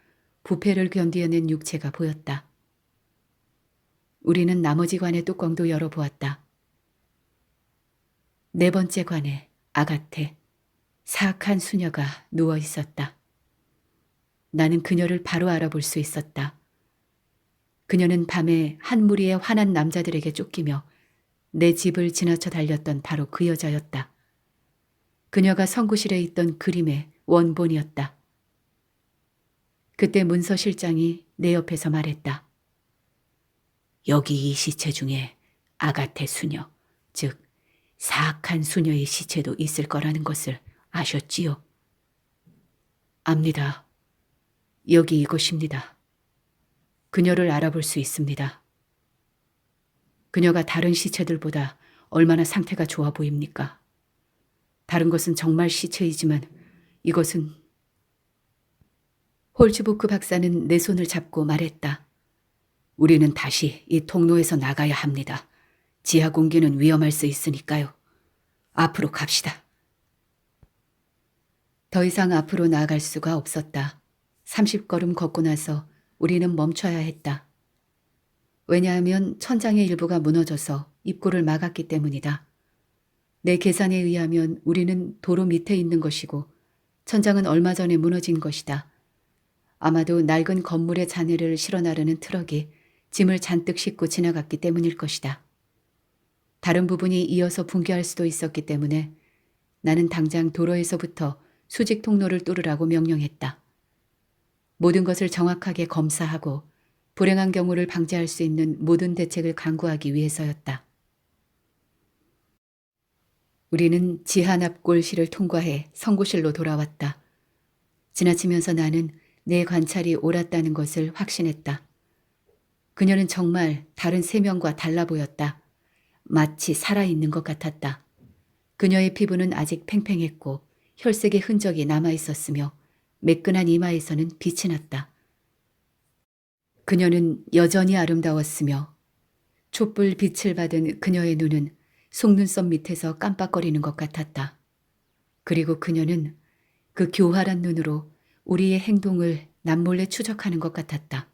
부패를 견디어낸 육체가 보였다. 우리는 나머지 관의 뚜껑도 열어보았다. 네 번째 관에 아가테, 사악한 수녀가 누워 있었다. 나는 그녀를 바로 알아볼 수 있었다. 그녀는 밤에 한 무리의 화난 남자들에게 쫓기며 내 집을 지나쳐 달렸던 바로 그 여자였다. 그녀가 성구실에 있던 그림의 원본이었다. 그때 문서실장이 내 옆에서 말했다. 여기 이 시체 중에 아가테 수녀, 즉 사악한 수녀의 시체도 있을 거라는 것을 아셨지요? 압니다. 여기 이곳입니다. 그녀를 알아볼 수 있습니다. 그녀가 다른 시체들보다 얼마나 상태가 좋아 보입니까? 다른 것은 정말 시체이지만 이것은... 홀츠부크 박사는 내 손을 잡고 말했다. 우리는 다시 이 통로에서 나가야 합니다. 지하 공기는 위험할 수 있으니까요. 앞으로 갑시다. 더 이상 앞으로 나아갈 수가 없었다. 30걸음 걷고 나서 우리는 멈춰야 했다. 왜냐하면 천장의 일부가 무너져서 입구를 막았기 때문이다. 내 계산에 의하면 우리는 도로 밑에 있는 것이고 천장은 얼마 전에 무너진 것이다. 아마도 낡은 건물의 잔해를 실어 나르는 트럭이 짐을 잔뜩 싣고 지나갔기 때문일 것이다. 다른 부분이 이어서 붕괴할 수도 있었기 때문에 나는 당장 도로에서부터 수직 통로를 뚫으라고 명령했다. 모든 것을 정확하게 검사하고 불행한 경우를 방지할 수 있는 모든 대책을 강구하기 위해서였다. 우리는 지하 납골실을 통과해 성구실로 돌아왔다. 지나치면서 나는 내 관찰이 옳았다는 것을 확신했다. 그녀는 정말 다른 세 명과 달라 보였다. 마치 살아있는 것 같았다. 그녀의 피부는 아직 팽팽했고 혈색의 흔적이 남아있었으며 매끈한 이마에서는 빛이 났다. 그녀는 여전히 아름다웠으며 촛불 빛을 받은 그녀의 눈은 속눈썹 밑에서 깜빡거리는 것 같았다. 그리고 그녀는 그 교활한 눈으로 우리의 행동을 남몰래 추적하는 것 같았다.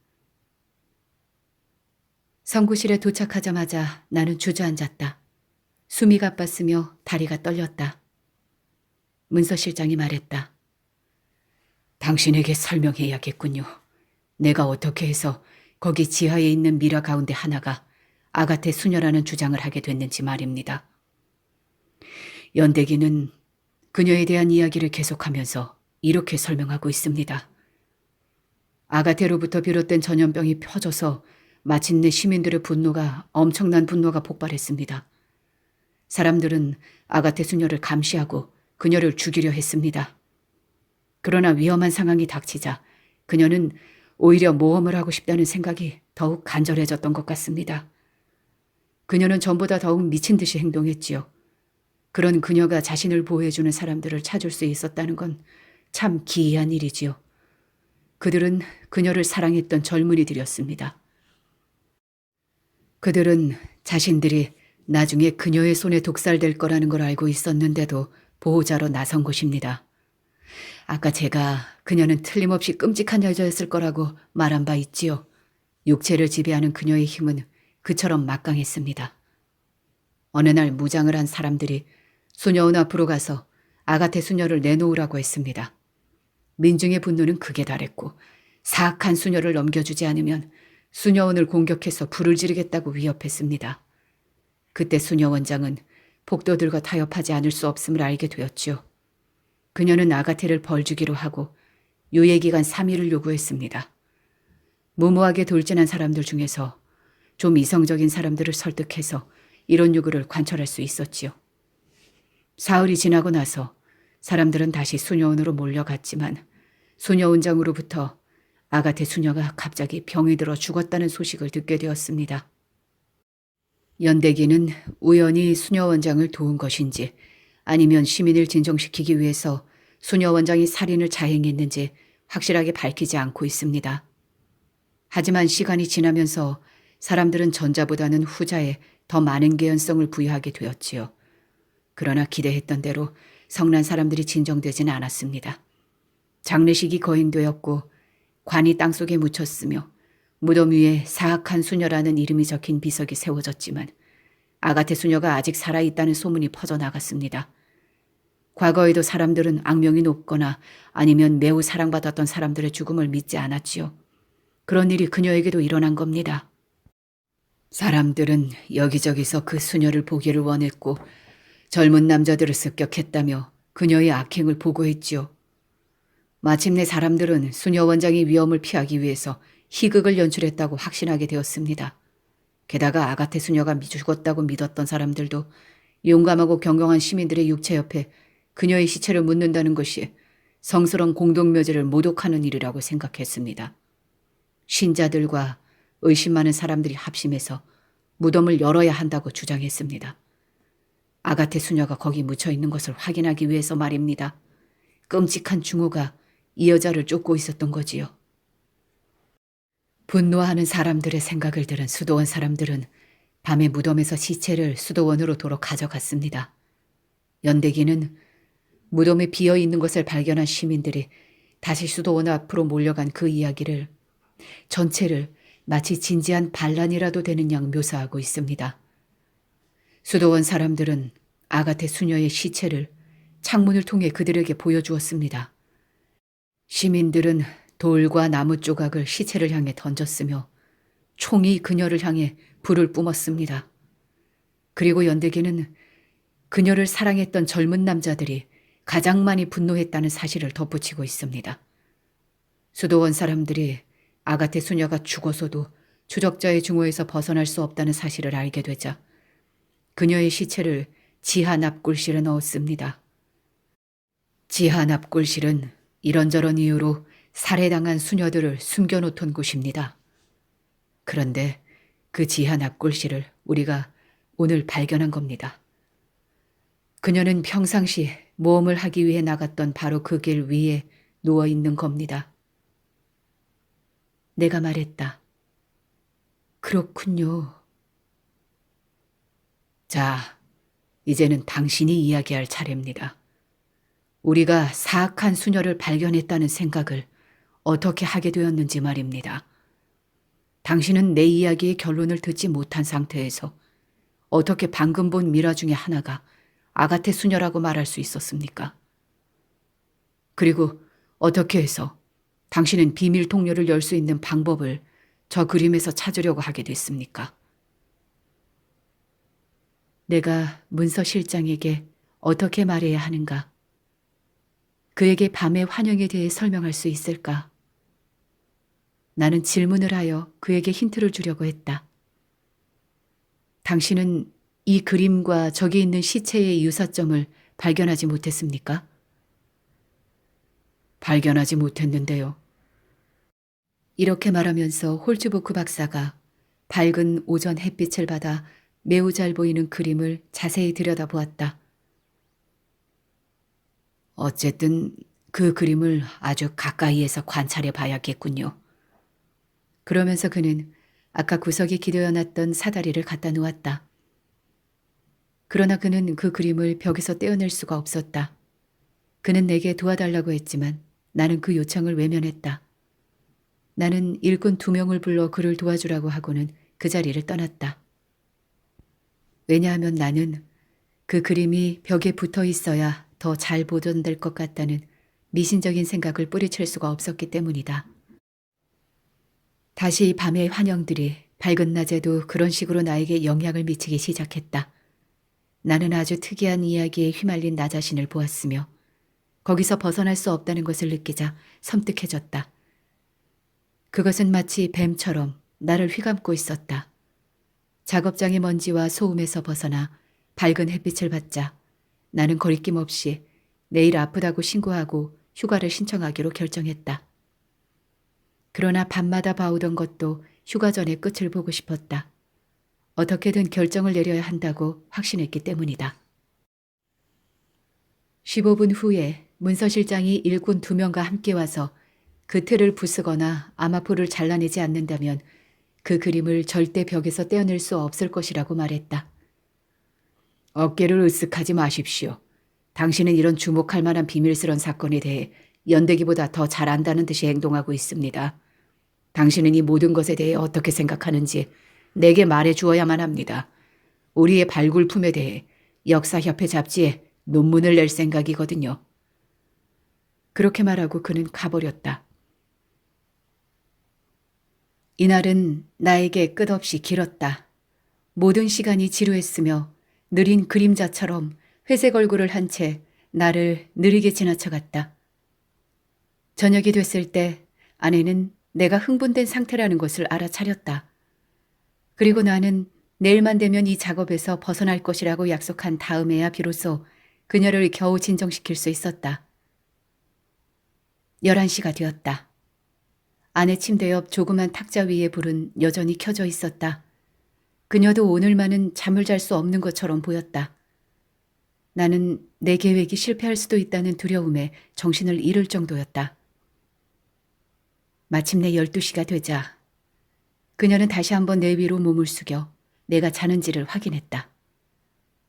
성구실에 도착하자마자 나는 주저앉았다. 숨이 가빴으며 다리가 떨렸다. 문서실장이 말했다. 당신에게 설명해야겠군요. 내가 어떻게 해서 거기 지하에 있는 미라 가운데 하나가 아가테 수녀라는 주장을 하게 됐는지 말입니다. 연대기는 그녀에 대한 이야기를 계속하면서 이렇게 설명하고 있습니다. 아가테로부터 비롯된 전염병이 퍼져서 마침내 시민들의 엄청난 분노가 폭발했습니다. 사람들은 아가테 수녀를 감시하고 그녀를 죽이려 했습니다. 그러나 위험한 상황이 닥치자 그녀는 오히려 모험을 하고 싶다는 생각이 더욱 간절해졌던 것 같습니다. 그녀는 전보다 더욱 미친 듯이 행동했지요. 그런 그녀가 자신을 보호해주는 사람들을 찾을 수 있었다는 건 참 기이한 일이지요. 그들은 그녀를 사랑했던 젊은이들이었습니다. 그들은 자신들이 나중에 그녀의 손에 독살될 거라는 걸 알고 있었는데도 보호자로 나선 것입니다. 아까 제가 그녀는 틀림없이 끔찍한 여자였을 거라고 말한 바 있지요. 육체를 지배하는 그녀의 힘은 그처럼 막강했습니다. 어느 날 무장을 한 사람들이 수녀원 앞으로 가서 아가테 수녀를 내놓으라고 했습니다. 민중의 분노는 극에 달했고 사악한 수녀를 넘겨주지 않으면 수녀원을 공격해서 불을 지르겠다고 위협했습니다. 그때 수녀 원장은 폭도들과 타협하지 않을 수 없음을 알게 되었죠. 그녀는 아가테를 벌주기로 하고 유예기간 3일을 요구했습니다. 무모하게 돌진한 사람들 중에서 좀 이성적인 사람들을 설득해서 이런 요구를 관철할 수 있었지요. 사흘이 지나고 나서 사람들은 다시 수녀원으로 몰려갔지만 수녀원장으로부터 아가테 수녀가 갑자기 병이 들어 죽었다는 소식을 듣게 되었습니다. 연대기는 우연히 수녀원장을 도운 것인지 아니면 시민을 진정시키기 위해서 수녀 원장이 살인을 자행했는지 확실하게 밝히지 않고 있습니다. 하지만 시간이 지나면서 사람들은 전자보다는 후자에 더 많은 개연성을 부여하게 되었지요. 그러나 기대했던 대로 성난 사람들이 진정되진 않았습니다. 장례식이 거행되었고 관이 땅속에 묻혔으며 무덤 위에 사악한 수녀라는 이름이 적힌 비석이 세워졌지만 아가테 수녀가 아직 살아있다는 소문이 퍼져나갔습니다. 과거에도 사람들은 악명이 높거나 아니면 매우 사랑받았던 사람들의 죽음을 믿지 않았지요. 그런 일이 그녀에게도 일어난 겁니다. 사람들은 여기저기서 그 수녀를 보기를 원했고 젊은 남자들을 습격했다며 그녀의 악행을 보고했지요. 마침내 사람들은 수녀 원장이 위험을 피하기 위해서 희극을 연출했다고 확신하게 되었습니다. 게다가 아가테 수녀가 죽었다고 믿었던 사람들도 용감하고 경영한 시민들의 육체 옆에 그녀의 시체를 묻는다는 것이 성스러운 공동묘지를 모독하는 일이라고 생각했습니다. 신자들과 의심 많은 사람들이 합심해서 무덤을 열어야 한다고 주장했습니다. 아가테 수녀가 거기 묻혀 있는 것을 확인하기 위해서 말입니다. 끔찍한 중호가 이 여자를 쫓고 있었던 거지요. 분노하는 사람들의 생각을 들은 수도원 사람들은 밤에 무덤에서 시체를 수도원으로 도로 가져갔습니다. 연대기는 무덤에 비어있는 것을 발견한 시민들이 다시 수도원 앞으로 몰려간 그 이야기를 전체를 마치 진지한 반란이라도 되는 양 묘사하고 있습니다. 수도원 사람들은 아가테 수녀의 시체를 창문을 통해 그들에게 보여주었습니다. 시민들은 돌과 나무 조각을 시체를 향해 던졌으며 총이 그녀를 향해 불을 뿜었습니다. 그리고 연대기는 그녀를 사랑했던 젊은 남자들이 가장 많이 분노했다는 사실을 덧붙이고 있습니다. 수도원 사람들이 아가테 수녀가 죽어서도 추적자의 증오에서 벗어날 수 없다는 사실을 알게 되자 그녀의 시체를 지하 납골실에 넣었습니다. 지하 납골실은 이런저런 이유로 살해당한 수녀들을 숨겨놓던 곳입니다. 그런데 그 지하 납골실을 우리가 오늘 발견한 겁니다. 그녀는 평상시 모험을 하기 위해 나갔던 바로 그 길 위에 누워있는 겁니다. 내가 말했다. 그렇군요. 자, 이제는 당신이 이야기할 차례입니다. 우리가 사악한 수녀를 발견했다는 생각을 어떻게 하게 되었는지 말입니다. 당신은 내 이야기의 결론을 듣지 못한 상태에서 어떻게 방금 본 미라 중에 하나가 아가테 수녀라고 말할 수 있었습니까? 그리고 어떻게 해서 당신은 비밀 통로를 열 수 있는 방법을 저 그림에서 찾으려고 하게 됐습니까? 내가 문서 실장에게 어떻게 말해야 하는가? 그에게 밤의 환영에 대해 설명할 수 있을까? 나는 질문을 하여 그에게 힌트를 주려고 했다. 당신은 이 그림과 저기 있는 시체의 유사점을 발견하지 못했습니까? 발견하지 못했는데요. 이렇게 말하면서 홀츠부크 박사가 밝은 오전 햇빛을 받아 매우 잘 보이는 그림을 자세히 들여다보았다. 어쨌든 그 그림을 아주 가까이에서 관찰해 봐야겠군요. 그러면서 그는 아까 구석에 기대어놨던 사다리를 갖다 놓았다. 그러나 그는 그 그림을 벽에서 떼어낼 수가 없었다. 그는 내게 도와달라고 했지만 나는 그 요청을 외면했다. 나는 일꾼 2명을 불러 그를 도와주라고 하고는 그 자리를 떠났다. 왜냐하면 나는 그 그림이 벽에 붙어 있어야 더 잘 보존될 것 같다는 미신적인 생각을 뿌리칠 수가 없었기 때문이다. 다시 밤의 환영들이 밝은 낮에도 그런 식으로 나에게 영향을 미치기 시작했다. 나는 아주 특이한 이야기에 휘말린 나 자신을 보았으며 거기서 벗어날 수 없다는 것을 느끼자 섬뜩해졌다. 그것은 마치 뱀처럼 나를 휘감고 있었다. 작업장의 먼지와 소음에서 벗어나 밝은 햇빛을 받자 나는 거리낌 없이 내일 아프다고 신고하고 휴가를 신청하기로 결정했다. 그러나 밤마다 봐오던 것도 휴가 전에 끝을 보고 싶었다. 어떻게든 결정을 내려야 한다고 확신했기 때문이다. 15분 후에 문서 실장이 일꾼 2명과 함께 와서 그 틀을 부수거나 아마포를 잘라내지 않는다면 그 그림을 절대 벽에서 떼어낼 수 없을 것이라고 말했다. 어깨를 으쓱하지 마십시오. 당신은 이런 주목할 만한 비밀스런 사건에 대해 연대기보다 더 잘 안다는 듯이 행동하고 있습니다. 당신은 이 모든 것에 대해 어떻게 생각하는지 내게 말해 주어야만 합니다. 우리의 발굴품에 대해 역사협회 잡지에 논문을 낼 생각이거든요. 그렇게 말하고 그는 가버렸다. 이날은 나에게 끝없이 길었다. 모든 시간이 지루했으며 느린 그림자처럼 회색 얼굴을 한 채 나를 느리게 지나쳐갔다. 저녁이 됐을 때 아내는 내가 흥분된 상태라는 것을 알아차렸다. 그리고 나는 내일만 되면 이 작업에서 벗어날 것이라고 약속한 다음에야 비로소 그녀를 겨우 진정시킬 수 있었다. 11시가 되었다. 아내 침대 옆 조그만 탁자 위에 불은 여전히 켜져 있었다. 그녀도 오늘만은 잠을 잘 수 없는 것처럼 보였다. 나는 내 계획이 실패할 수도 있다는 두려움에 정신을 잃을 정도였다. 마침내 12시가 되자 그녀는 다시 한번 내 위로 몸을 숙여 내가 자는지를 확인했다.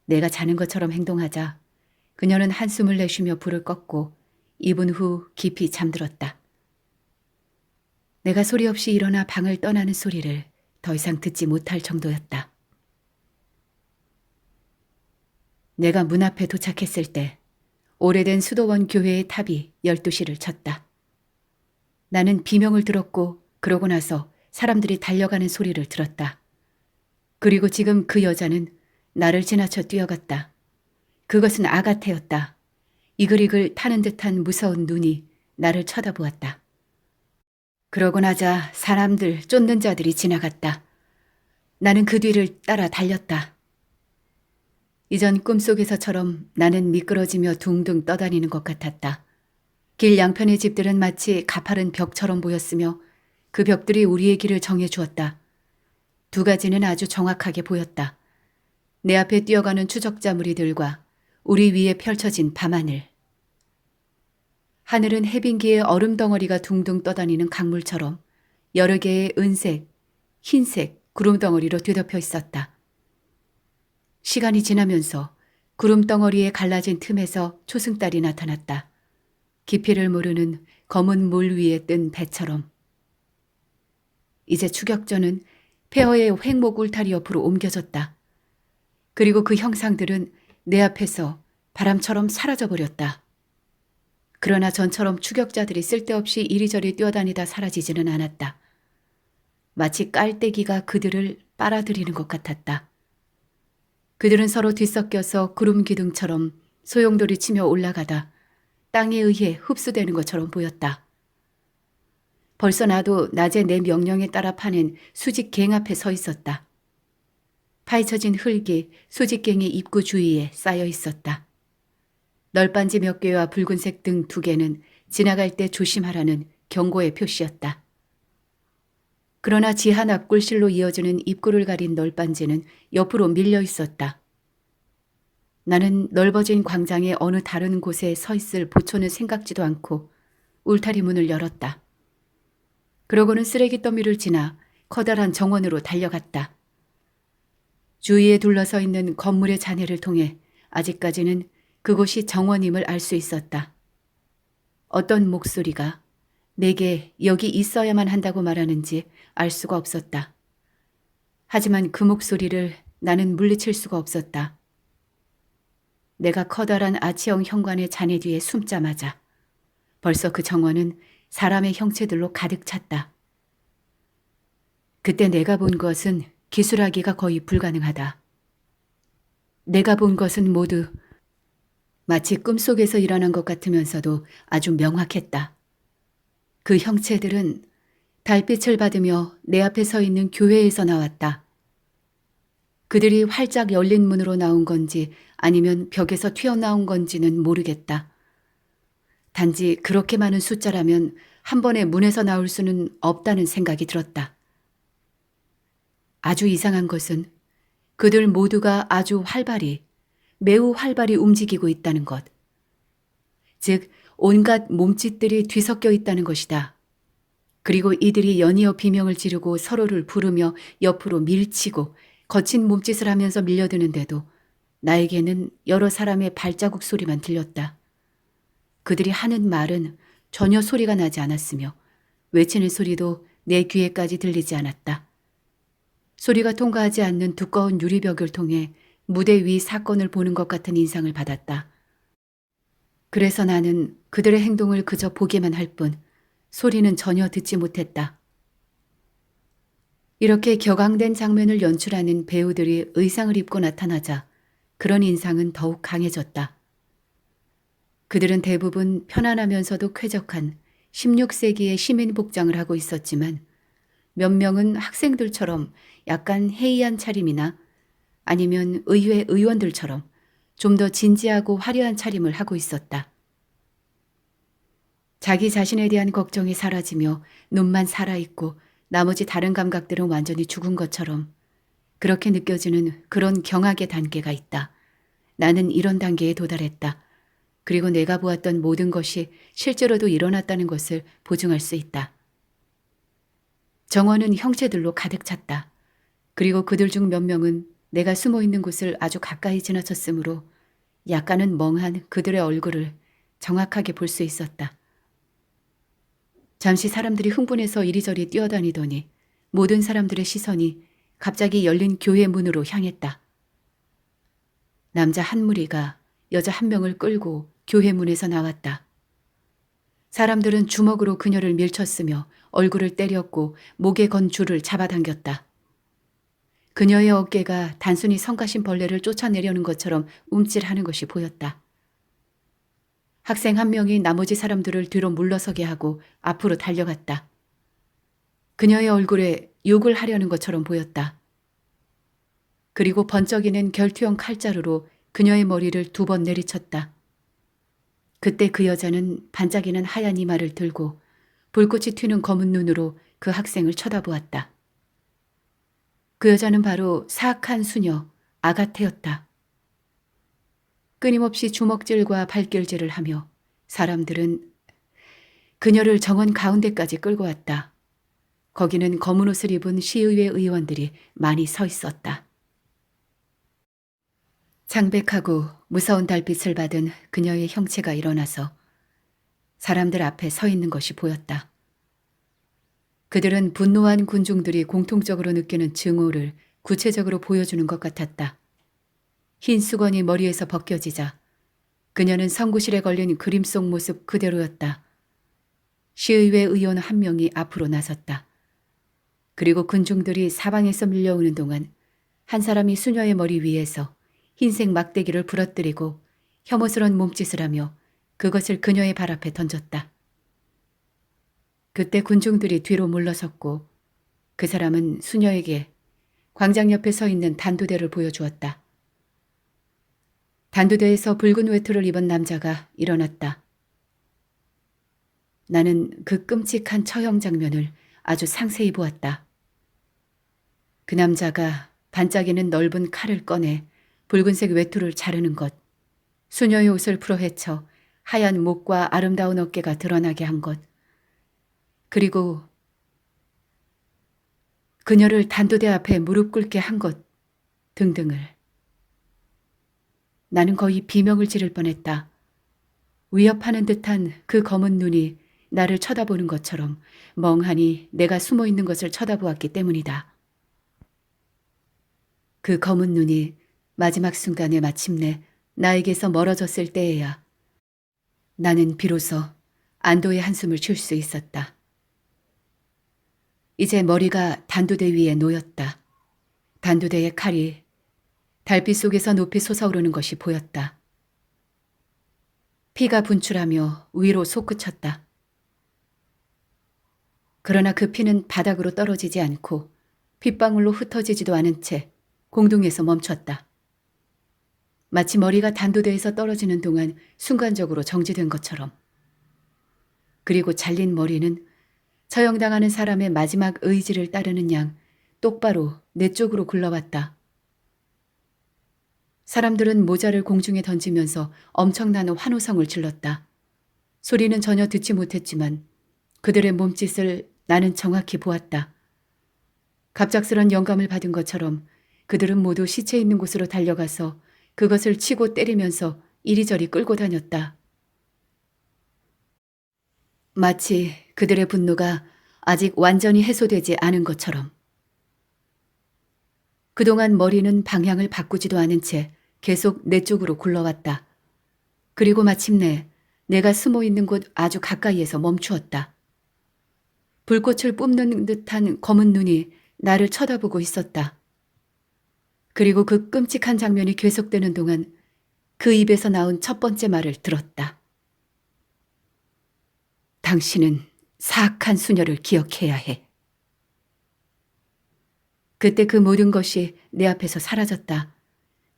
내가 자는 것처럼 행동하자 그녀는 한숨을 내쉬며 불을 껐고 2분 후 깊이 잠들었다. 내가 소리 없이 일어나 방을 떠나는 소리를 더 이상 듣지 못할 정도였다. 내가 문 앞에 도착했을 때 오래된 수도원 교회의 탑이 12시를 쳤다. 나는 비명을 들었고 그러고 나서 사람들이 달려가는 소리를 들었다. 그리고 지금 그 여자는 나를 지나쳐 뛰어갔다. 그것은 아가테였다. 이글이글 타는 듯한 무서운 눈이 나를 쳐다보았다. 그러고 나자 사람들, 쫓는 자들이 지나갔다. 나는 그 뒤를 따라 달렸다. 이전 꿈속에서처럼 나는 미끄러지며 둥둥 떠다니는 것 같았다. 길 양편의 집들은 마치 가파른 벽처럼 보였으며 그 벽들이 우리의 길을 정해주었다. 2가지는 아주 정확하게 보였다. 내 앞에 뛰어가는 추적자 무리들과 우리 위에 펼쳐진 밤하늘. 하늘은 해빙기에 얼음 덩어리가 둥둥 떠다니는 강물처럼 여러 개의 은색, 흰색 구름 덩어리로 뒤덮여 있었다. 시간이 지나면서 구름 덩어리에 갈라진 틈에서 초승달이 나타났다. 깊이를 모르는 검은 물 위에 뜬 배처럼. 이제 추격전은 폐허의 횡목 울타리 옆으로 옮겨졌다. 그리고 그 형상들은 내 앞에서 바람처럼 사라져버렸다. 그러나 전처럼 추격자들이 쓸데없이 이리저리 뛰어다니다 사라지지는 않았다. 마치 깔때기가 그들을 빨아들이는 것 같았다. 그들은 서로 뒤섞여서 구름 기둥처럼 소용돌이 치며 올라가다 땅에 의해 흡수되는 것처럼 보였다. 벌써 나도 낮에 내 명령에 따라 파낸 수직갱 앞에 서 있었다. 파헤쳐진 흙이 수직갱의 입구 주위에 쌓여 있었다. 널빤지 몇 개와 붉은색 등 2개는 지나갈 때 조심하라는 경고의 표시였다. 그러나 지하 납굴실로 이어지는 입구를 가린 널빤지는 옆으로 밀려 있었다. 나는 넓어진 광장의 어느 다른 곳에 서 있을 보초는 생각지도 않고 울타리 문을 열었다. 그러고는 쓰레기 더미를 지나 커다란 정원으로 달려갔다. 주위에 둘러서 있는 건물의 잔해를 통해 아직까지는 그곳이 정원임을 알 수 있었다. 어떤 목소리가 내게 여기 있어야만 한다고 말하는지 알 수가 없었다. 하지만 그 목소리를 나는 물리칠 수가 없었다. 내가 커다란 아치형 현관의 잔해 뒤에 숨자마자 벌써 그 정원은 사람의 형체들로 가득 찼다. 그때 내가 본 것은 기술하기가 거의 불가능하다. 내가 본 것은 모두 마치 꿈속에서 일어난 것 같으면서도 아주 명확했다. 그 형체들은 달빛을 받으며 내 앞에 서 있는 교회에서 나왔다. 그들이 활짝 열린 문으로 나온 건지 아니면 벽에서 튀어나온 건지는 모르겠다. 단지 그렇게 많은 숫자라면 한 번에 문에서 나올 수는 없다는 생각이 들었다. 아주 이상한 것은 그들 모두가 아주 활발히, 매우 활발히 움직이고 있다는 것. 즉 온갖 몸짓들이 뒤섞여 있다는 것이다. 그리고 이들이 연이어 비명을 지르고 서로를 부르며 옆으로 밀치고 거친 몸짓을 하면서 밀려드는데도 나에게는 여러 사람의 발자국 소리만 들렸다. 그들이 하는 말은 전혀 소리가 나지 않았으며 외치는 소리도 내 귀에까지 들리지 않았다. 소리가 통과하지 않는 두꺼운 유리벽을 통해 무대 위 사건을 보는 것 같은 인상을 받았다. 그래서 나는 그들의 행동을 그저 보기만 할 뿐 소리는 전혀 듣지 못했다. 이렇게 격앙된 장면을 연출하는 배우들이 의상을 입고 나타나자 그런 인상은 더욱 강해졌다. 그들은 대부분 편안하면서도 쾌적한 16세기의 시민 복장을 하고 있었지만 몇 명은 학생들처럼 약간 해이한 차림이나 아니면 의회 의원들처럼 좀 더 진지하고 화려한 차림을 하고 있었다. 자기 자신에 대한 걱정이 사라지며 눈만 살아있고 나머지 다른 감각들은 완전히 죽은 것처럼 그렇게 느껴지는 그런 경악의 단계가 있다. 나는 이런 단계에 도달했다. 그리고 내가 보았던 모든 것이 실제로도 일어났다는 것을 보증할 수 있다. 정원은 형체들로 가득 찼다. 그리고 그들 중 몇 명은 내가 숨어 있는 곳을 아주 가까이 지나쳤으므로 약간은 멍한 그들의 얼굴을 정확하게 볼 수 있었다. 잠시 사람들이 흥분해서 이리저리 뛰어다니더니 모든 사람들의 시선이 갑자기 열린 교회 문으로 향했다. 남자 한 무리가 여자 한 명을 끌고 교회 문에서 나왔다. 사람들은 주먹으로 그녀를 밀쳤으며 얼굴을 때렸고 목에 건 줄을 잡아당겼다. 그녀의 어깨가 단순히 성가신 벌레를 쫓아내려는 것처럼 움찔하는 것이 보였다. 학생 한 명이 나머지 사람들을 뒤로 물러서게 하고 앞으로 달려갔다. 그녀의 얼굴에 욕을 하려는 것처럼 보였다. 그리고 번쩍이는 결투형 칼자루로 그녀의 머리를 2번 내리쳤다. 그때 그 여자는 반짝이는 하얀 이마를 들고 불꽃이 튀는 검은 눈으로 그 학생을 쳐다보았다. 그 여자는 바로 사악한 수녀 아가테였다. 끊임없이 주먹질과 발길질을 하며 사람들은 그녀를 정원 가운데까지 끌고 왔다. 거기는 검은 옷을 입은 시의회 의원들이 많이 서 있었다. 창백하고 무서운 달빛을 받은 그녀의 형체가 일어나서 사람들 앞에 서 있는 것이 보였다. 그들은 분노한 군중들이 공통적으로 느끼는 증오를 구체적으로 보여주는 것 같았다. 흰 수건이 머리에서 벗겨지자 그녀는 성구실에 걸린 그림 속 모습 그대로였다. 시의회 의원 한 명이 앞으로 나섰다. 그리고 군중들이 사방에서 밀려오는 동안 한 사람이 수녀의 머리 위에서 흰색 막대기를 부러뜨리고 혐오스러운 몸짓을 하며 그것을 그녀의 발 앞에 던졌다. 그때 군중들이 뒤로 물러섰고 그 사람은 수녀에게 광장 옆에 서 있는 단두대를 보여주었다. 단두대에서 붉은 외투를 입은 남자가 일어났다. 나는 그 끔찍한 처형 장면을 아주 상세히 보았다. 그 남자가 반짝이는 넓은 칼을 꺼내 붉은색 외투를 자르는 것, 수녀의 옷을 풀어헤쳐 하얀 목과 아름다운 어깨가 드러나게 한 것, 그리고 그녀를 단두대 앞에 무릎 꿇게 한 것 등등을. 나는 거의 비명을 지를 뻔했다. 위협하는 듯한 그 검은 눈이 나를 쳐다보는 것처럼 멍하니 내가 숨어 있는 것을 쳐다보았기 때문이다. 그 검은 눈이 마지막 순간에 마침내 나에게서 멀어졌을 때에야 나는 비로소 안도의 한숨을 쉴 수 있었다. 이제 머리가 단두대 위에 놓였다. 단두대의 칼이 달빛 속에서 높이 솟아오르는 것이 보였다. 피가 분출하며 위로 솟구쳤다. 그러나 그 피는 바닥으로 떨어지지 않고 핏방울로 흩어지지도 않은 채 공중에서 멈췄다. 마치 머리가 단두대에서 떨어지는 동안 순간적으로 정지된 것처럼. 그리고 잘린 머리는 처형당하는 사람의 마지막 의지를 따르는 양 똑바로 내 쪽으로 굴러왔다. 사람들은 모자를 공중에 던지면서 엄청난 환호성을 질렀다. 소리는 전혀 듣지 못했지만 그들의 몸짓을 나는 정확히 보았다. 갑작스런 영감을 받은 것처럼 그들은 모두 시체 있는 곳으로 달려가서 그것을 치고 때리면서 이리저리 끌고 다녔다. 마치 그들의 분노가 아직 완전히 해소되지 않은 것처럼. 그동안 머리는 방향을 바꾸지도 않은 채 계속 내 쪽으로 굴러왔다. 그리고 마침내 내가 숨어 있는 곳 아주 가까이에서 멈추었다. 불꽃을 뿜는 듯한 검은 눈이 나를 쳐다보고 있었다. 그리고 그 끔찍한 장면이 계속되는 동안 그 입에서 나온 첫 번째 말을 들었다. 당신은 사악한 수녀를 기억해야 해. 그때 그 모든 것이 내 앞에서 사라졌다.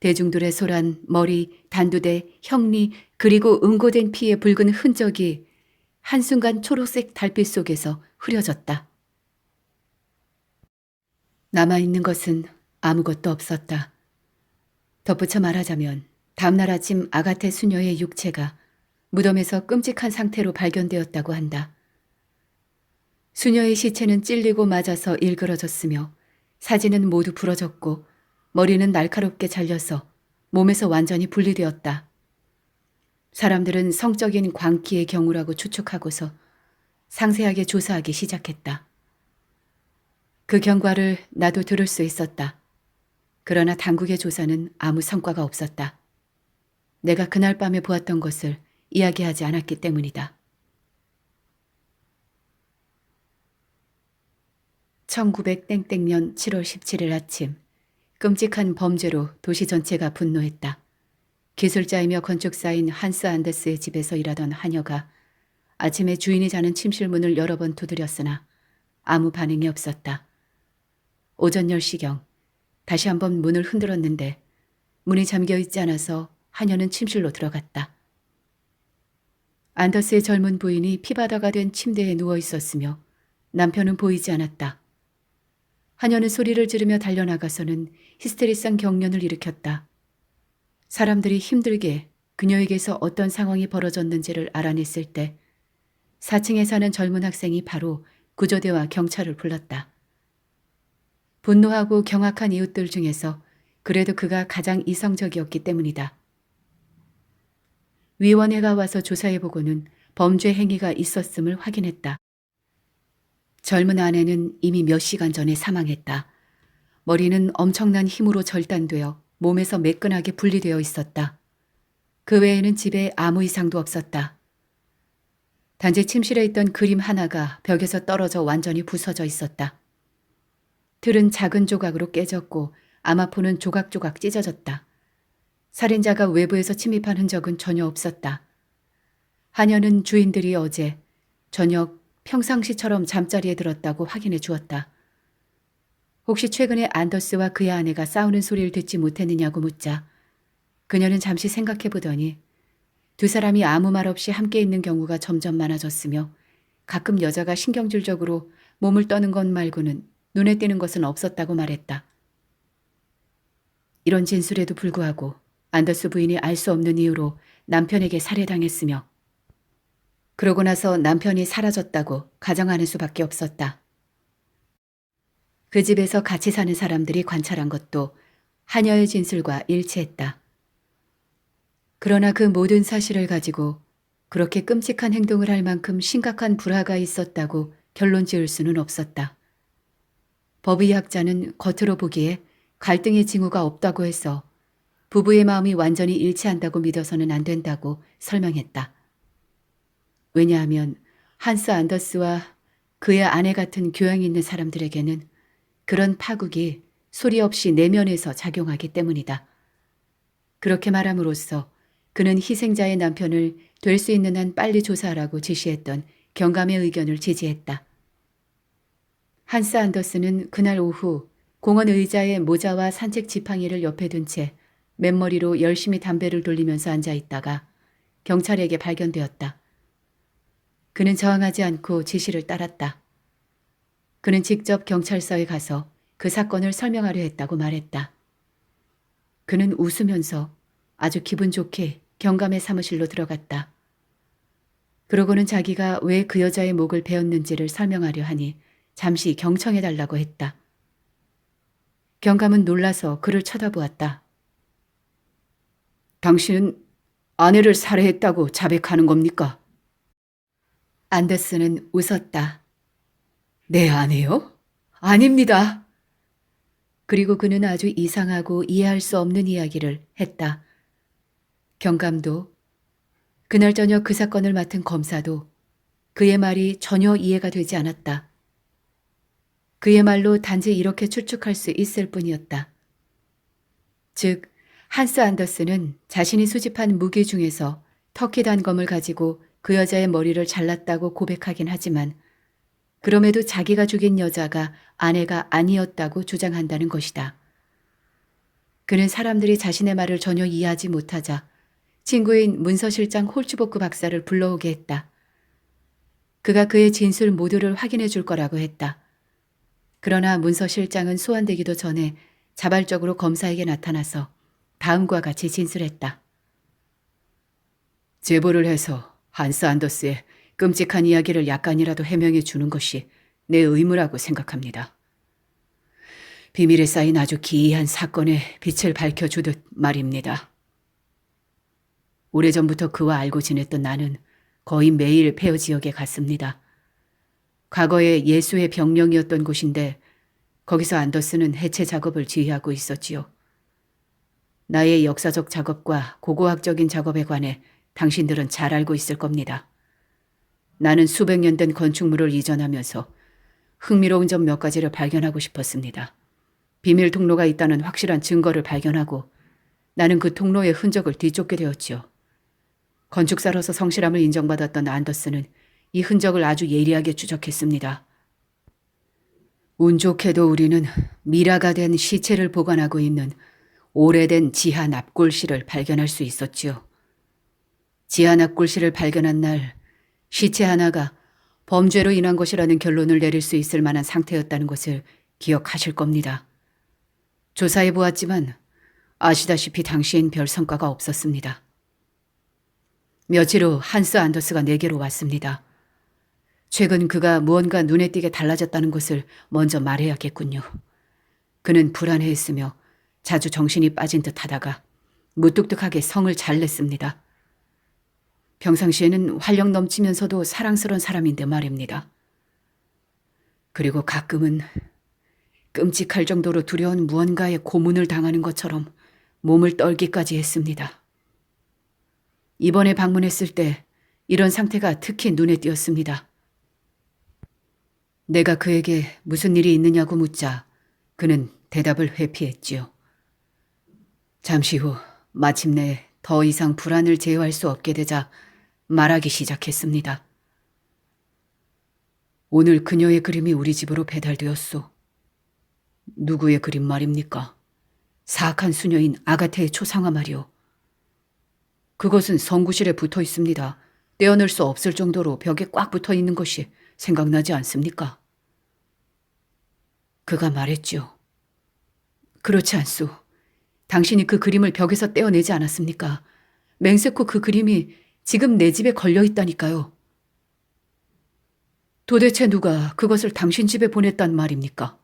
대중들의 소란, 머리, 단두대, 형리, 그리고 응고된 피의 붉은 흔적이 한순간 초록색 달빛 속에서 흐려졌다. 남아있는 것은 아무것도 없었다. 덧붙여 말하자면 다음날 아침 아가테 수녀의 육체가 무덤에서 끔찍한 상태로 발견되었다고 한다. 수녀의 시체는 찔리고 맞아서 일그러졌으며 사진은 모두 부러졌고 머리는 날카롭게 잘려서 몸에서 완전히 분리되었다. 사람들은 성적인 광기의 경우라고 추측하고서 상세하게 조사하기 시작했다. 그 경과를 나도 들을 수 있었다. 그러나 당국의 조사는 아무 성과가 없었다. 내가 그날 밤에 보았던 것을 이야기하지 않았기 때문이다. 1900년 7월 17일 아침, 끔찍한 범죄로 도시 전체가 분노했다. 기술자이며 건축사인 한스 안데스의 집에서 일하던 하녀가 아침에 주인이 자는 침실 문을 여러 번 두드렸으나 아무 반응이 없었다. 오전 10시경 다시 한번 문을 흔들었는데 문이 잠겨 있지 않아서 하녀는 침실로 들어갔다. 안더스의 젊은 부인이 피바다가 된 침대에 누워 있었으며 남편은 보이지 않았다. 하녀는 소리를 지르며 달려나가서는 히스테리성 경련을 일으켰다. 사람들이 힘들게 그녀에게서 어떤 상황이 벌어졌는지를 알아냈을 때 4층에 사는 젊은 학생이 바로 구조대와 경찰을 불렀다. 분노하고 경악한 이웃들 중에서 그래도 그가 가장 이성적이었기 때문이다. 위원회가 와서 조사해보고는 범죄 행위가 있었음을 확인했다. 젊은 아내는 이미 몇 시간 전에 사망했다. 머리는 엄청난 힘으로 절단되어 몸에서 매끈하게 분리되어 있었다. 그 외에는 집에 아무 이상도 없었다. 단지 침실에 있던 그림 하나가 벽에서 떨어져 완전히 부서져 있었다. 틀은 작은 조각으로 깨졌고 아마포는 조각조각 찢어졌다. 살인자가 외부에서 침입한 흔적은 전혀 없었다. 하녀는 주인들이 어제 저녁 평상시처럼 잠자리에 들었다고 확인해 주었다. 혹시 최근에 안더스와 그의 아내가 싸우는 소리를 듣지 못했느냐고 묻자 그녀는 잠시 생각해 보더니 두 사람이 아무 말 없이 함께 있는 경우가 점점 많아졌으며 가끔 여자가 신경질적으로 몸을 떠는 것 말고는 눈에 띄는 것은 없었다고 말했다. 이런 진술에도 불구하고 안더스 부인이 알 수 없는 이유로 남편에게 살해당했으며 그러고 나서 남편이 사라졌다고 가정하는 수밖에 없었다. 그 집에서 같이 사는 사람들이 관찰한 것도 하녀의 진술과 일치했다. 그러나 그 모든 사실을 가지고 그렇게 끔찍한 행동을 할 만큼 심각한 불화가 있었다고 결론 지을 수는 없었다. 법의학자는 겉으로 보기에 갈등의 징후가 없다고 해서 부부의 마음이 완전히 일치한다고 믿어서는 안 된다고 설명했다. 왜냐하면 한스 안더스와 그의 아내 같은 교양 있는 사람들에게는 그런 파국이 소리 없이 내면에서 작용하기 때문이다. 그렇게 말함으로써 그는 희생자의 남편을 될 수 있는 한 빨리 조사하라고 지시했던 경감의 의견을 지지했다. 한스 안더스는 그날 오후 공원 의자에 모자와 산책 지팡이를 옆에 둔 채 맨머리로 열심히 담배를 돌리면서 앉아있다가 경찰에게 발견되었다. 그는 저항하지 않고 지시를 따랐다. 그는 직접 경찰서에 가서 그 사건을 설명하려 했다고 말했다. 그는 웃으면서 아주 기분 좋게 경감의 사무실로 들어갔다. 그러고는 자기가 왜 그 여자의 목을 베었는지를 설명하려 하니 잠시 경청해달라고 했다. 경감은 놀라서 그를 쳐다보았다. 당신은 아내를 살해했다고 자백하는 겁니까? 안더슨은 웃었다. 내 아내요? 아닙니다. 그리고 그는 아주 이상하고 이해할 수 없는 이야기를 했다. 경감도 그날 저녁 그 사건을 맡은 검사도 그의 말이 전혀 이해가 되지 않았다. 그의 말로 단지 이렇게 추측할 수 있을 뿐이었다. 즉, 한스 안더슨은 자신이 수집한 무기 중에서 터키 단검을 가지고 그 여자의 머리를 잘랐다고 고백하긴 하지만 그럼에도 자기가 죽인 여자가 아내가 아니었다고 주장한다는 것이다. 그는 사람들이 자신의 말을 전혀 이해하지 못하자 친구인 문서실장 홀츠보크 박사를 불러오게 했다. 그가 그의 진술 모두를 확인해 줄 거라고 했다. 그러나 문서실장은 소환되기도 전에 자발적으로 검사에게 나타나서 다음과 같이 진술했다. 제보를 해서 한스 안더스의 끔찍한 이야기를 약간이라도 해명해 주는 것이 내 의무라고 생각합니다. 비밀에 쌓인 아주 기이한 사건의 빛을 밝혀주듯 말입니다. 오래전부터 그와 알고 지냈던 나는 거의 매일 폐허 지역에 갔습니다. 과거에 예수의 병령이었던 곳인데 거기서 안더슨은 해체 작업을 지휘하고 있었지요. 나의 역사적 작업과 고고학적인 작업에 관해 당신들은 잘 알고 있을 겁니다. 나는 수백 년 된 건축물을 이전하면서 흥미로운 점 몇 가지를 발견하고 싶었습니다. 비밀 통로가 있다는 확실한 증거를 발견하고 나는 그 통로의 흔적을 뒤쫓게 되었지요. 건축사로서 성실함을 인정받았던 안더슨은 이 흔적을 아주 예리하게 추적했습니다. 운 좋게도 우리는 미라가 된 시체를 보관하고 있는 오래된 지하 납골실을 발견할 수 있었지요. 지하 납골실을 발견한 날 시체 하나가 범죄로 인한 것이라는 결론을 내릴 수 있을 만한 상태였다는 것을 기억하실 겁니다. 조사해 보았지만 아시다시피 당시엔 별 성과가 없었습니다. 며칠 후 한스 안더스가 내게로 왔습니다. 최근 그가 무언가 눈에 띄게 달라졌다는 것을 먼저 말해야겠군요. 그는 불안해했으며 자주 정신이 빠진 듯 하다가 무뚝뚝하게 성을 잘 냈습니다. 평상시에는 활력 넘치면서도 사랑스러운 사람인데 말입니다. 그리고 가끔은 끔찍할 정도로 두려운 무언가에 고문을 당하는 것처럼 몸을 떨기까지 했습니다. 이번에 방문했을 때 이런 상태가 특히 눈에 띄었습니다. 내가 그에게 무슨 일이 있느냐고 묻자 그는 대답을 회피했지요. 잠시 후 마침내 더 이상 불안을 제어할 수 없게 되자 말하기 시작했습니다. 오늘 그녀의 그림이 우리 집으로 배달되었소. 누구의 그림 말입니까? 사악한 수녀인 아가테의 초상화 말이오. 그것은 성구실에 붙어 있습니다. 떼어낼 수 없을 정도로 벽에 꽉 붙어 있는 것이 생각나지 않습니까? 그가 말했지요. 그렇지 않소. 당신이 그 그림을 벽에서 떼어내지 않았습니까? 맹세코 그 그림이 지금 내 집에 걸려 있다니까요. 도대체 누가 그것을 당신 집에 보냈단 말입니까?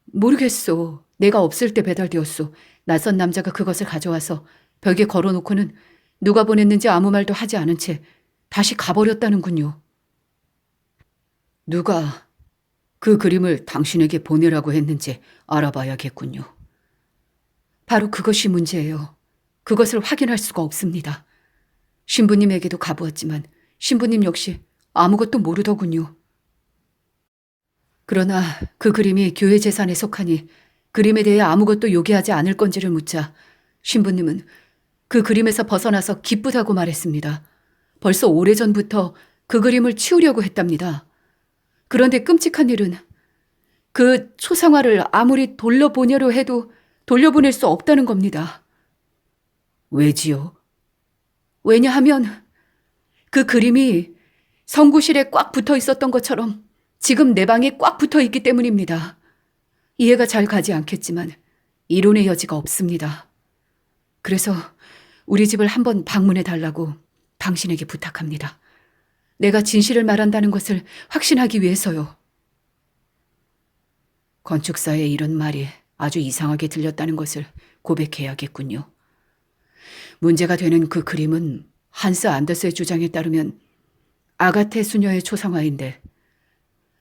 모르겠소. 내가 없을 때 배달되었소. 낯선 남자가 그것을 가져와서 벽에 걸어놓고는 누가 보냈는지 아무 말도 하지 않은 채 다시 가버렸다는군요. 누가 그 그림을 당신에게 보내라고 했는지 알아봐야겠군요. 바로 그것이 문제예요. 그것을 확인할 수가 없습니다. 신부님에게도 가보았지만 신부님 역시 아무것도 모르더군요. 그러나 그 그림이 교회 재산에 속하니 그림에 대해 아무것도 요구하지 않을 건지를 묻자 신부님은 그 그림에서 벗어나서 기쁘다고 말했습니다. 벌써 오래전부터 그 그림을 치우려고 했답니다. 그런데 끔찍한 일은 그 초상화를 아무리 돌려보내려 해도 돌려보낼 수 없다는 겁니다. 왜지요? 왜냐하면 그 그림이 성구실에 꽉 붙어 있었던 것처럼 지금 내 방에 꽉 붙어 있기 때문입니다. 이해가 잘 가지 않겠지만 이론의 여지가 없습니다. 그래서 우리 집을 한번 방문해 달라고 당신에게 부탁합니다. 내가 진실을 말한다는 것을 확신하기 위해서요. 건축사의 이런 말이 아주 이상하게 들렸다는 것을 고백해야겠군요. 문제가 되는 그 그림은 한스 안더스의 주장에 따르면 아가테 수녀의 초상화인데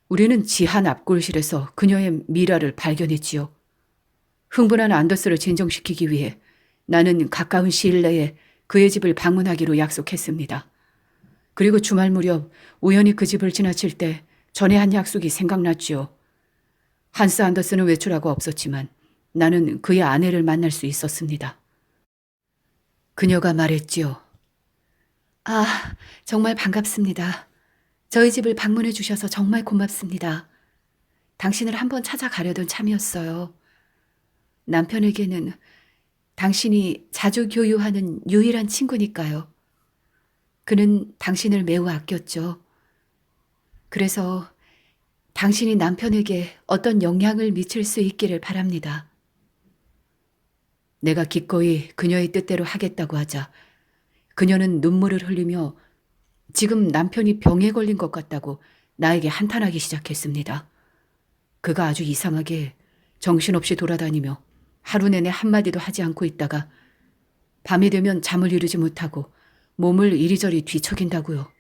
우리는 지하 납골실에서 그녀의 미라를 발견했지요. 흥분한 안더스를 진정시키기 위해 나는 가까운 시일 내에 그의 집을 방문하기로 약속했습니다. 그리고 주말 무렵 우연히 그 집을 지나칠 때 전에 한 약속이 생각났지요. 한스 안더스는 외출하고 없었지만 나는 그의 아내를 만날 수 있었습니다. 그녀가 말했지요. 아, 정말 반갑습니다. 저희 집을 방문해 주셔서 정말 고맙습니다. 당신을 한번 찾아가려던 참이었어요. 남편에게는 당신이 자주 교유하는 유일한 친구니까요. 그는 당신을 매우 아꼈죠. 그래서 당신이 남편에게 어떤 영향을 미칠 수 있기를 바랍니다. 내가 기꺼이 그녀의 뜻대로 하겠다고 하자 그녀는 눈물을 흘리며 지금 남편이 병에 걸린 것 같다고 나에게 한탄하기 시작했습니다. 그가 아주 이상하게 정신없이 돌아다니며 하루 내내 한마디도 하지 않고 있다가 밤이 되면 잠을 이루지 못하고 몸을 이리저리 뒤척인다고요.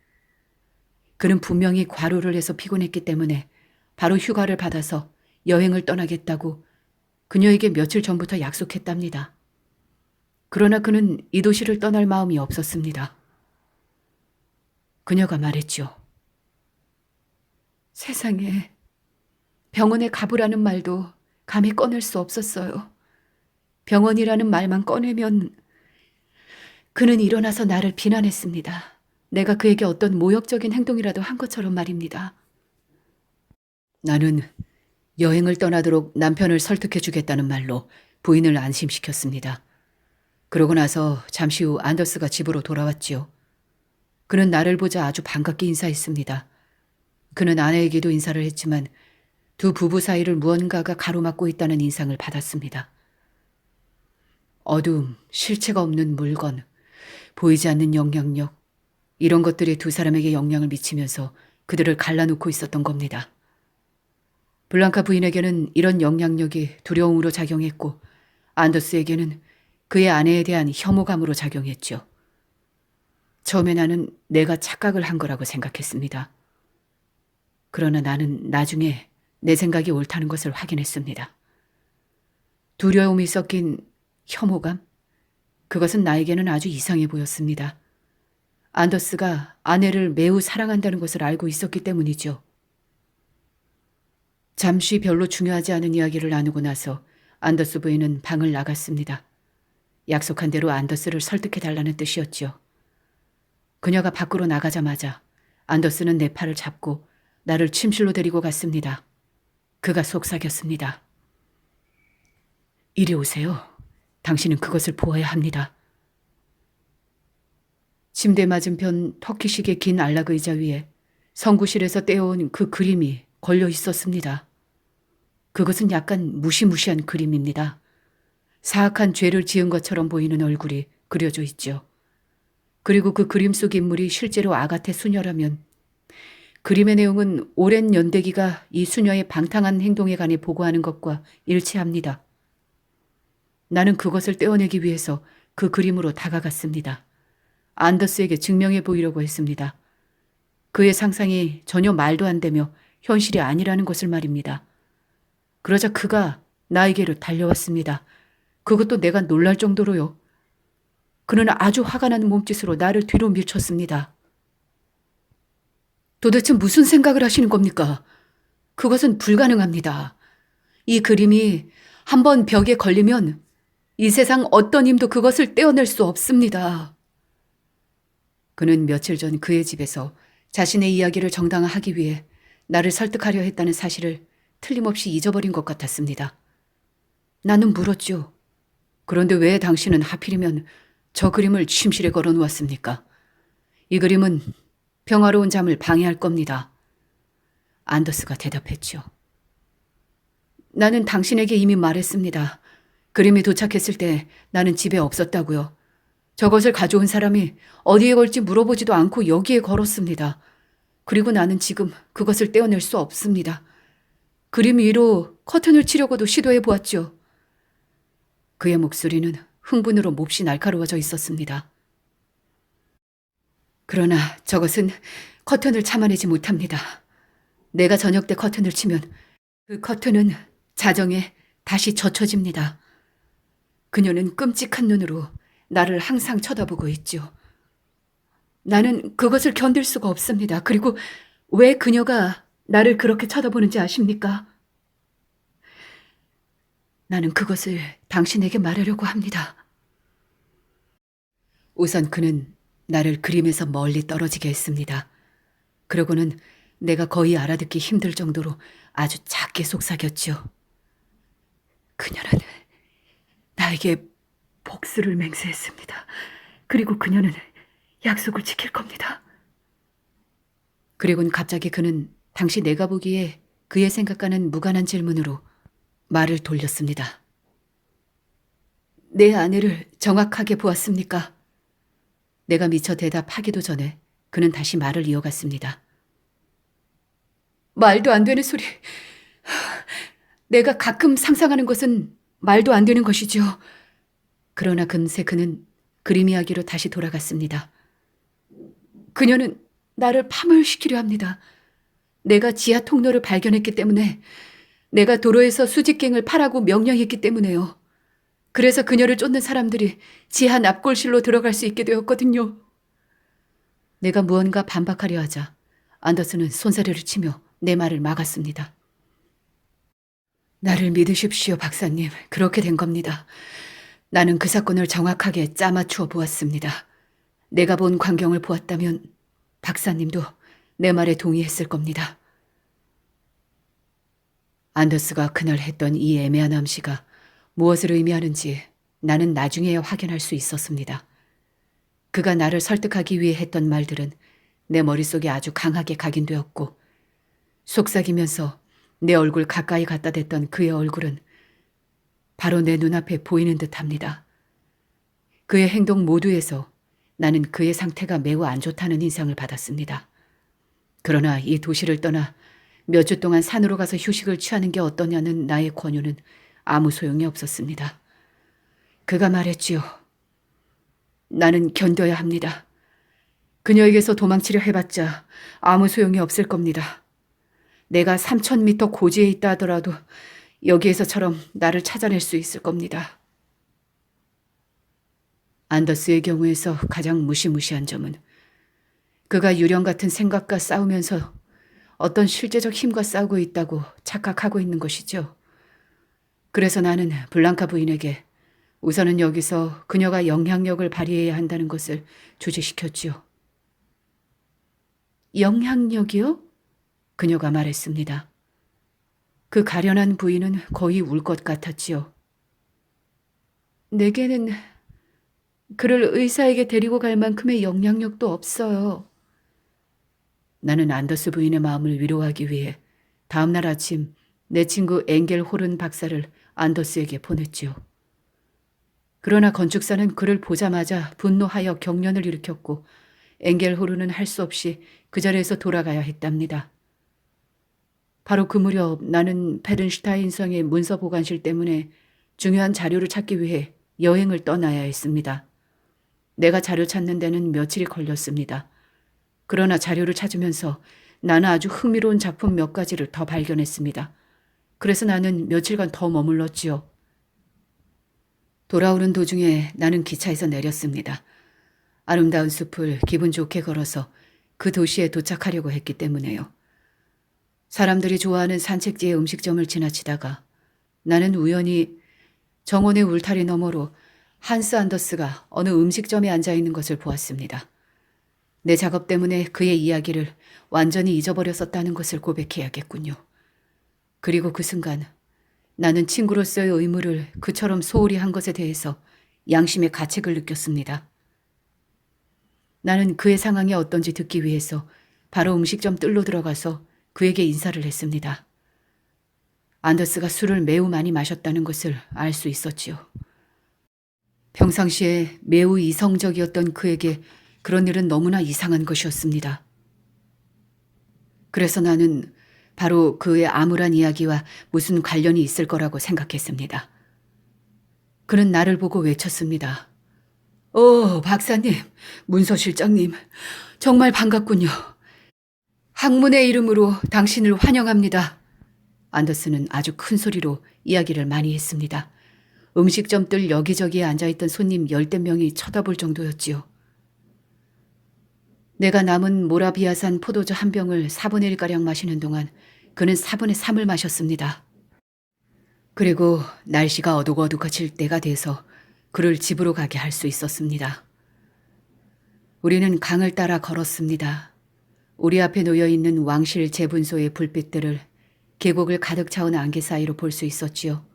그는 분명히 과로를 해서 피곤했기 때문에 바로 휴가를 받아서 여행을 떠나겠다고 그녀에게 며칠 전부터 약속했답니다. 그러나 그는 이 도시를 떠날 마음이 없었습니다. 그녀가 말했죠. 세상에, 병원에 가보라는 말도 감히 꺼낼 수 없었어요. 병원이라는 말만 꺼내면 그는 일어나서 나를 비난했습니다. 내가 그에게 어떤 모욕적인 행동이라도 한 것처럼 말입니다. 나는 여행을 떠나도록 남편을 설득해 주겠다는 말로 부인을 안심시켰습니다. 그러고 나서 잠시 후 안더스가 집으로 돌아왔지요. 그는 나를 보자 아주 반갑게 인사했습니다. 그는 아내에게도 인사를 했지만 두 부부 사이를 무언가가 가로막고 있다는 인상을 받았습니다. 어두움, 실체가 없는 물건, 보이지 않는 영향력, 이런 것들이 두 사람에게 영향을 미치면서 그들을 갈라놓고 있었던 겁니다. 블랑카 부인에게는 이런 영향력이 두려움으로 작용했고 안더스에게는 그의 아내에 대한 혐오감으로 작용했죠. 처음에 나는 내가 착각을 한 거라고 생각했습니다. 그러나 나는 나중에 내 생각이 옳다는 것을 확인했습니다. 두려움이 섞인 혐오감? 그것은 나에게는 아주 이상해 보였습니다. 안더스가 아내를 매우 사랑한다는 것을 알고 있었기 때문이죠. 잠시 별로 중요하지 않은 이야기를 나누고 나서 안더스 부인은 방을 나갔습니다. 약속한 대로 안더스를 설득해달라는 뜻이었죠. 그녀가 밖으로 나가자마자 안더스는 내 팔을 잡고 나를 침실로 데리고 갔습니다. 그가 속삭였습니다. 이리 오세요. 당신은 그것을 보아야 합니다. 침대 맞은편 터키식의 긴 안락 의자 위에 성구실에서 떼어온 그 그림이 걸려 있었습니다. 그것은 약간 무시무시한 그림입니다. 사악한 죄를 지은 것처럼 보이는 얼굴이 그려져 있죠. 그리고 그 그림 속 인물이 실제로 아가테 수녀라면 그림의 내용은 오랜 연대기가 이 수녀의 방탕한 행동에 관해 보고하는 것과 일치합니다. 나는 그것을 떼어내기 위해서 그 그림으로 다가갔습니다. 안더스에게 증명해 보이려고 했습니다. 그의 상상이 전혀 말도 안 되며 현실이 아니라는 것을 말입니다. 그러자 그가 나에게로 달려왔습니다. 그것도 내가 놀랄 정도로요. 그는 아주 화가 나는 몸짓으로 나를 뒤로 밀쳤습니다. 도대체 무슨 생각을 하시는 겁니까? 그것은 불가능합니다. 이 그림이 한번 벽에 걸리면 이 세상 어떤 힘도 그것을 떼어낼 수 없습니다. 그는 며칠 전 그의 집에서 자신의 이야기를 정당화하기 위해 나를 설득하려 했다는 사실을 틀림없이 잊어버린 것 같았습니다. 나는 물었죠. 그런데 왜 당신은 하필이면 저 그림을 침실에 걸어 놓았습니까? 이 그림은 평화로운 잠을 방해할 겁니다. 안더스가 대답했죠. 나는 당신에게 이미 말했습니다. 그림이 도착했을 때 나는 집에 없었다고요. 저것을 가져온 사람이 어디에 걸지 물어보지도 않고 여기에 걸었습니다. 그리고 나는 지금 그것을 떼어낼 수 없습니다. 그림 위로 커튼을 치려고도 시도해 보았죠. 그의 목소리는 흥분으로 몹시 날카로워져 있었습니다. 그러나 저것은 커튼을 참아내지 못합니다. 내가 저녁 때 커튼을 치면 그 커튼은 자정에 다시 젖혀집니다. 그녀는 끔찍한 눈으로 나를 항상 쳐다보고 있죠. 나는 그것을 견딜 수가 없습니다. 그리고 왜 그녀가 나를 그렇게 쳐다보는지 아십니까? 나는 그것을 당신에게 말하려고 합니다. 우선 그는 나를 그림에서 멀리 떨어지게 했습니다. 그러고는 내가 거의 알아듣기 힘들 정도로 아주 작게 속삭였죠. 그녀는 나에게 복수를 맹세했습니다. 그리고 그녀는 약속을 지킬 겁니다. 그리고는 갑자기 그는 당시 내가 보기에 그의 생각과는 무관한 질문으로 말을 돌렸습니다. 내 아내를 정확하게 보았습니까? 내가 미처 대답하기도 전에 그는 다시 말을 이어갔습니다. 말도 안 되는 소리. 내가 가끔 상상하는 것은 말도 안 되는 것이죠. 그러나 금세 그는 그림 이야기로 다시 돌아갔습니다. 그녀는 나를 파멸시키려 합니다. 내가 지하 통로를 발견했기 때문에, 내가 도로에서 수직갱을 파라고 명령했기 때문에요. 그래서 그녀를 쫓는 사람들이 지하 납골실로 들어갈 수 있게 되었거든요. 내가 무언가 반박하려 하자 안더슨은 손사래를 치며 내 말을 막았습니다. 나를 믿으십시오, 박사님. 그렇게 된 겁니다. 나는 그 사건을 정확하게 짜맞추어 보았습니다. 내가 본 광경을 보았다면 박사님도 내 말에 동의했을 겁니다. 안더스가 그날 했던 이 애매한 암시가 무엇을 의미하는지 나는 나중에야 확인할 수 있었습니다. 그가 나를 설득하기 위해 했던 말들은 내 머릿속에 아주 강하게 각인되었고, 속삭이면서 내 얼굴 가까이 갖다 댔던 그의 얼굴은 바로 내 눈앞에 보이는 듯합니다. 그의 행동 모두에서 나는 그의 상태가 매우 안 좋다는 인상을 받았습니다. 그러나 이 도시를 떠나 몇 주 동안 산으로 가서 휴식을 취하는 게 어떠냐는 나의 권유는 아무 소용이 없었습니다. 그가 말했지요. 나는 견뎌야 합니다. 그녀에게서 도망치려 해봤자 아무 소용이 없을 겁니다. 내가 3,000m 고지에 있다 하더라도 여기에서처럼 나를 찾아낼 수 있을 겁니다. 안더스의 경우에서 가장 무시무시한 점은 그가 유령 같은 생각과 싸우면서 어떤 실제적 힘과 싸우고 있다고 착각하고 있는 것이죠. 그래서 나는 블랑카 부인에게 우선은 여기서 그녀가 영향력을 발휘해야 한다는 것을 주지시켰지요. 영향력이요? 그녀가 말했습니다. 그 가련한 부인은 거의 울 것 같았지요. 내게는 그를 의사에게 데리고 갈 만큼의 영향력도 없어요. 나는 안더스 부인의 마음을 위로하기 위해 다음날 아침 내 친구 엥겔 호른 박사를 안더스에게 보냈지요. 그러나 건축사는 그를 보자마자 분노하여 경련을 일으켰고 엥겔 호른은 할 수 없이 그 자리에서 돌아가야 했답니다. 바로 그 무렵 나는 페른슈타인 성의 문서 보관실 때문에 중요한 자료를 찾기 위해 여행을 떠나야 했습니다. 내가 자료 찾는 데는 며칠이 걸렸습니다. 그러나 자료를 찾으면서 나는 아주 흥미로운 작품 몇 가지를 더 발견했습니다. 그래서 나는 며칠간 더 머물렀지요. 돌아오는 도중에 나는 기차에서 내렸습니다. 아름다운 숲을 기분 좋게 걸어서 그 도시에 도착하려고 했기 때문에요. 사람들이 좋아하는 산책지의 음식점을 지나치다가 나는 우연히 정원의 울타리 너머로 한스 안더스가 어느 음식점에 앉아있는 것을 보았습니다. 내 작업 때문에 그의 이야기를 완전히 잊어버렸었다는 것을 고백해야겠군요. 그리고 그 순간 나는 친구로서의 의무를 그처럼 소홀히 한 것에 대해서 양심의 가책을 느꼈습니다. 나는 그의 상황이 어떤지 듣기 위해서 바로 음식점 뜰로 들어가서 그에게 인사를 했습니다. 안더스가 술을 매우 많이 마셨다는 것을 알 수 있었지요. 평상시에 매우 이성적이었던 그에게 그런 일은 너무나 이상한 것이었습니다. 그래서 나는 바로 그의 암울한 이야기와 무슨 관련이 있을 거라고 생각했습니다. 그는 나를 보고 외쳤습니다. 박사님, 문서실장님, 정말 반갑군요. 학문의 이름으로 당신을 환영합니다. 안더슨은 아주 큰 소리로 이야기를 많이 했습니다. 음식점들 여기저기에 앉아있던 손님 10대 명이 쳐다볼 정도였지요. 내가 남은 모라비아산 포도주 한 병을 4분의 1가량 마시는 동안 그는 4분의 3을 마셨습니다. 그리고 날씨가 어둑어둑해질 때가 돼서 그를 집으로 가게 할 수 있었습니다. 우리는 강을 따라 걸었습니다. 우리 앞에 놓여있는 왕실 재분소의 불빛들을 계곡을 가득 차온 안개 사이로 볼 수 있었지요.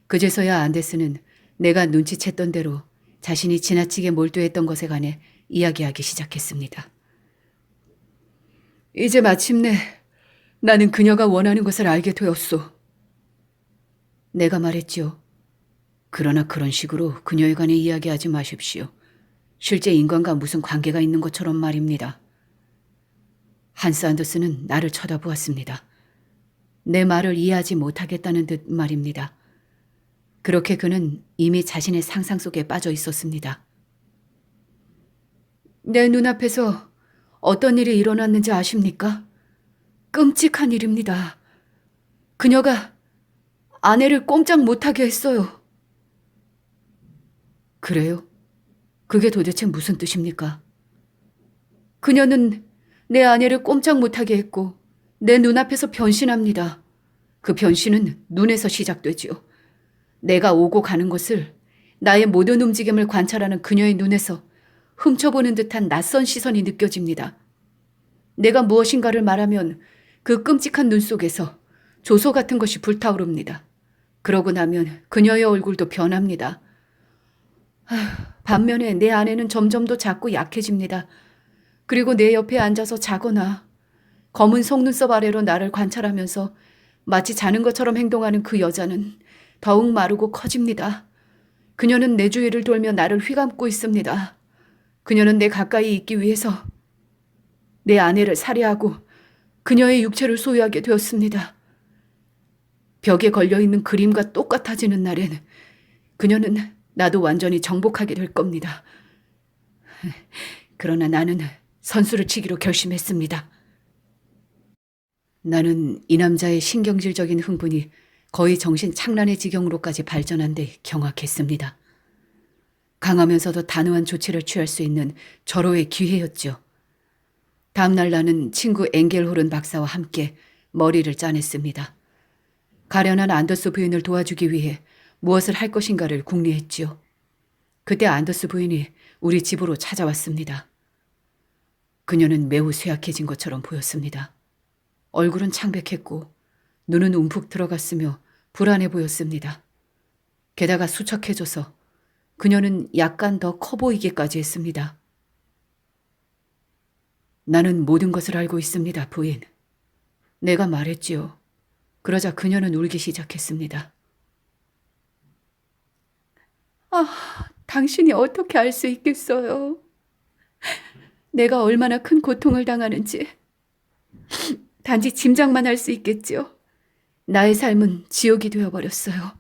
그제서야 안데스는 내가 눈치챘던 대로 자신이 지나치게 몰두했던 것에 관해 이야기하기 시작했습니다. 이제 마침내 나는 그녀가 원하는 것을 알게 되었소. 내가 말했지요. 그러나 그런 식으로 그녀에 관해 이야기하지 마십시오. 실제 인간과 무슨 관계가 있는 것처럼 말입니다. 한스 안더슨은 나를 쳐다보았습니다. 내 말을 이해하지 못하겠다는 듯 말입니다. 그렇게 그는 이미 자신의 상상 속에 빠져 있었습니다. 내 눈앞에서 어떤 일이 일어났는지 아십니까? 끔찍한 일입니다. 그녀가 아내를 꼼짝 못하게 했어요. 그래요? 그게 도대체 무슨 뜻입니까? 그녀는 내 아내를 꼼짝 못하게 했고 내 눈앞에서 변신합니다. 그 변신은 눈에서 시작되지요. 내가 오고 가는 것을 나의 모든 움직임을 관찰하는 그녀의 눈에서 훔쳐보는 듯한 낯선 시선이 느껴집니다. 내가 무엇인가를 말하면 그 끔찍한 눈 속에서 조소 같은 것이 불타오릅니다. 그러고 나면 그녀의 얼굴도 변합니다. 반면에 내 아내는 점점 더 작고 약해집니다. 그리고 내 옆에 앉아서 자거나 검은 속눈썹 아래로 나를 관찰하면서 마치 자는 것처럼 행동하는 그 여자는 더욱 마르고 커집니다. 그녀는 내 주위를 돌며 나를 휘감고 있습니다. 그녀는 내 가까이 있기 위해서 내 아내를 살해하고 그녀의 육체를 소유하게 되었습니다. 벽에 걸려있는 그림과 똑같아지는 날엔 그녀는 나도 완전히 정복하게 될 겁니다. 그러나 나는 선수를 치기로 결심했습니다. 나는 이 남자의 신경질적인 흥분이 거의 정신 착란의 지경으로까지 발전한 데 경악했습니다. 강하면서도 단호한 조치를 취할 수 있는 절호의 기회였죠. 다음날 나는 친구 엥겔호른 박사와 함께 머리를 짜냈습니다. 가련한 안더스 부인을 도와주기 위해 무엇을 할 것인가를 궁리했지요. 그때 안더스 부인이 우리 집으로 찾아왔습니다. 그녀는 매우 쇠약해진 것처럼 보였습니다. 얼굴은 창백했고 눈은 움푹 들어갔으며 불안해 보였습니다. 게다가 수척해져서 그녀는 약간 더 커 보이기까지 했습니다. 나는 모든 것을 알고 있습니다, 부인. 내가 말했지요. 그러자 그녀는 울기 시작했습니다. 당신이 어떻게 알 수 있겠어요? 내가 얼마나 큰 고통을 당하는지 단지 짐작만 할 수 있겠지요. 나의 삶은 지옥이 되어버렸어요.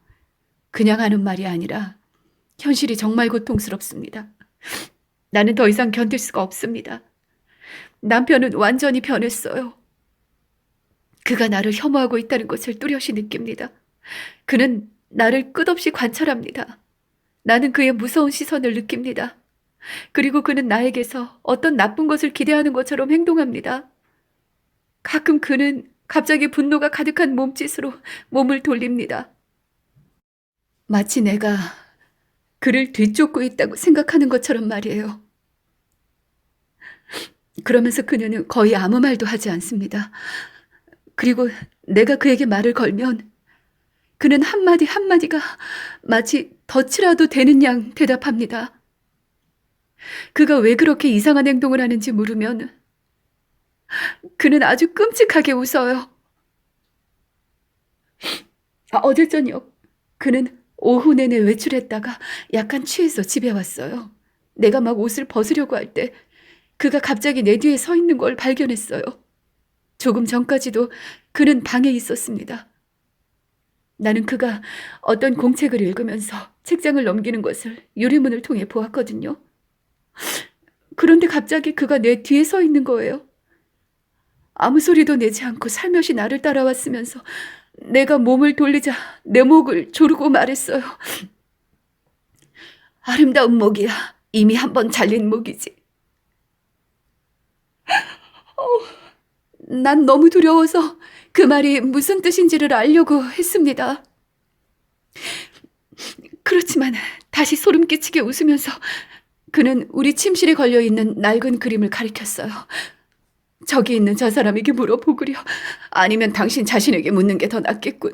그냥 하는 말이 아니라 현실이 정말 고통스럽습니다. 나는 더 이상 견딜 수가 없습니다. 남편은 완전히 변했어요. 그가 나를 혐오하고 있다는 것을 뚜렷이 느낍니다. 그는 나를 끝없이 관찰합니다. 나는 그의 무서운 시선을 느낍니다. 그리고 그는 나에게서 어떤 나쁜 것을 기대하는 것처럼 행동합니다. 가끔 그는 갑자기 분노가 가득한 몸짓으로 몸을 돌립니다. 마치 내가 그를 뒤쫓고 있다고 생각하는 것처럼 말이에요. 그러면서 그녀는 거의 아무 말도 하지 않습니다. 그리고 내가 그에게 말을 걸면 그는 한마디 한마디가 마치 덫이라도 되는 양 대답합니다. 그가 왜 그렇게 이상한 행동을 하는지 물으면 그는 아주 끔찍하게 웃어요. 어제 저녁 그는 오후 내내 외출했다가 약간 취해서 집에 왔어요. 내가 막 옷을 벗으려고 할 때 그가 갑자기 내 뒤에 서 있는 걸 발견했어요. 조금 전까지도 그는 방에 있었습니다. 나는 그가 어떤 공책을 읽으면서 책장을 넘기는 것을 유리문을 통해 보았거든요. 그런데 갑자기 그가 내 뒤에 서 있는 거예요. 아무 소리도 내지 않고 살며시 나를 따라왔으면서 내가 몸을 돌리자 내 목을 조르고 말했어요. 아름다운 목이야. 이미 한 번 잘린 목이지. 난 너무 두려워서 그 말이 무슨 뜻인지를 알려고 했습니다. 그렇지만 다시 소름 끼치게 웃으면서 그는 우리 침실에 걸려있는 낡은 그림을 가리켰어요. 저기 있는 저 사람에게 물어보구려. 아니면 당신 자신에게 묻는 게 더 낫겠군.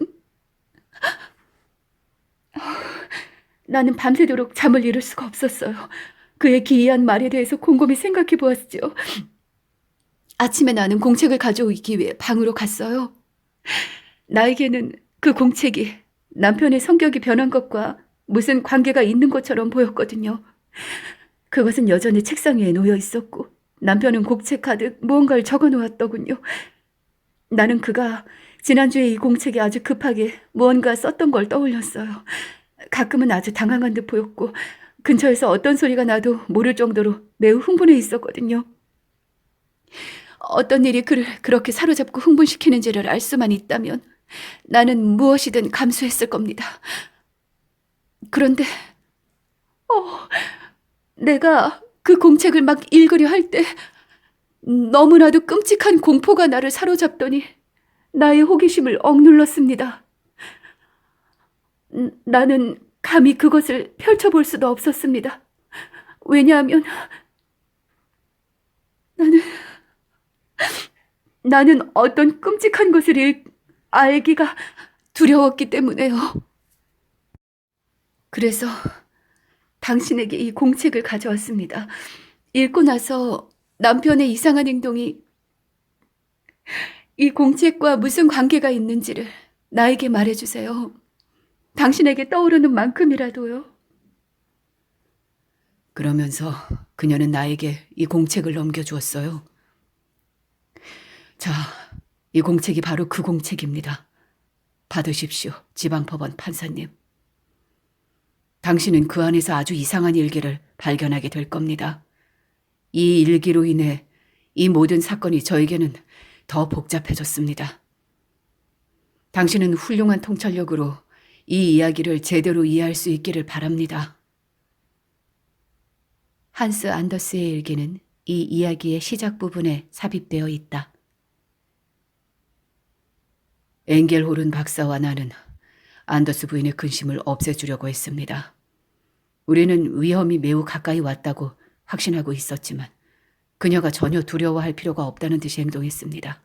나는 밤새도록 잠을 이룰 수가 없었어요. 그의 기이한 말에 대해서 곰곰이 생각해 보았죠. 아침에 나는 공책을 가져오기 위해 방으로 갔어요. 나에게는 그 공책이 남편의 성격이 변한 것과 무슨 관계가 있는 것처럼 보였거든요. 그것은 여전히 책상 위에 놓여 있었고 남편은 공책 가득 무언가를 적어 놓았더군요. 나는 그가 지난주에 이 공책에 아주 급하게 무언가 썼던 걸 떠올렸어요. 가끔은 아주 당황한 듯 보였고 근처에서 어떤 소리가 나도 모를 정도로 매우 흥분해 있었거든요. 어떤 일이 그를 그렇게 사로잡고 흥분시키는지를 알 수만 있다면 나는 무엇이든 감수했을 겁니다. 그런데 내가 그 공책을 막 읽으려 할 때 너무나도 끔찍한 공포가 나를 사로잡더니 나의 호기심을 억눌렀습니다. 나는 감히 그것을 펼쳐볼 수도 없었습니다. 왜냐하면 나는 어떤 끔찍한 것을 알기가 두려웠기 때문에요. 그래서 당신에게 이 공책을 가져왔습니다. 읽고 나서 남편의 이상한 행동이 이 공책과 무슨 관계가 있는지를 나에게 말해주세요. 당신에게 떠오르는 만큼이라도요. 그러면서 그녀는 나에게 이 공책을 넘겨주었어요. 자, 이 공책이 바로 그 공책입니다. 받으십시오, 지방법원 판사님. 당신은 그 안에서 아주 이상한 일기를 발견하게 될 겁니다. 이 일기로 인해 이 모든 사건이 저에게는 더 복잡해졌습니다. 당신은 훌륭한 통찰력으로 이 이야기를 제대로 이해할 수 있기를 바랍니다. 한스 안더스의 일기는 이 이야기의 시작 부분에 삽입되어 있다. 엥겔홀은 박사와 나는 안더스 부인의 근심을 없애주려고 했습니다. 우리는 위험이 매우 가까이 왔다고 확신하고 있었지만 그녀가 전혀 두려워할 필요가 없다는 듯이 행동했습니다.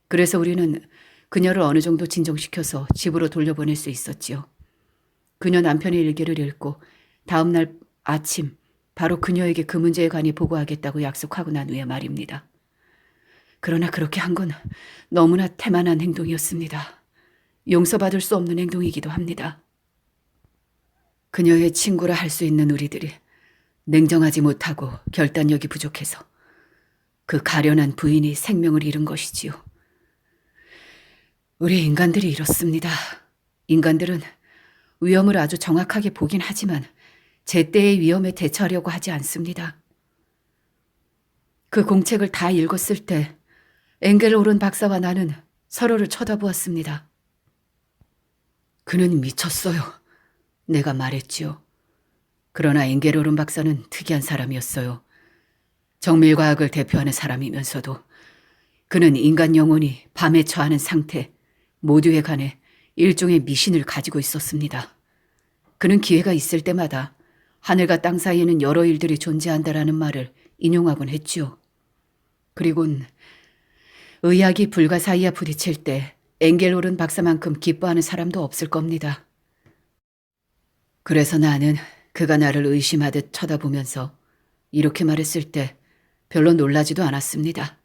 그래서 우리는 그녀를 어느 정도 진정시켜서 집으로 돌려보낼 수 있었지요. 그녀 남편의 일기를 읽고 다음 날 아침 바로 그녀에게 그 문제에 관해 보고하겠다고 약속하고 난 후에 말입니다. 그러나 그렇게 한 건 너무나 태만한 행동이었습니다. 용서받을 수 없는 행동이기도 합니다. 그녀의 친구라 할 수 있는 우리들이 냉정하지 못하고 결단력이 부족해서 그 가련한 부인이 생명을 잃은 것이지요. 우리 인간들이 이렇습니다. 인간들은 위험을 아주 정확하게 보긴 하지만 제때의 위험에 대처하려고 하지 않습니다. 그 공책을 다 읽었을 때 엥겔홀은 박사와 나는 서로를 쳐다보았습니다. 그는 미쳤어요. 내가 말했지요. 그러나 엥겔홀은 박사는 특이한 사람이었어요. 정밀과학을 대표하는 사람이면서도 그는 인간 영혼이 밤에 처하는 상태 모두에 관해 일종의 미신을 가지고 있었습니다. 그는 기회가 있을 때마다 하늘과 땅 사이에는 여러 일들이 존재한다라는 말을 인용하곤 했지요. 그리곤 의학이 불가사의에 부딪힐 때 엥겔홀은 박사만큼 기뻐하는 사람도 없을 겁니다. 그래서 나는 그가 나를 의심하듯 쳐다보면서 이렇게 말했을 때 별로 놀라지도 않았습니다.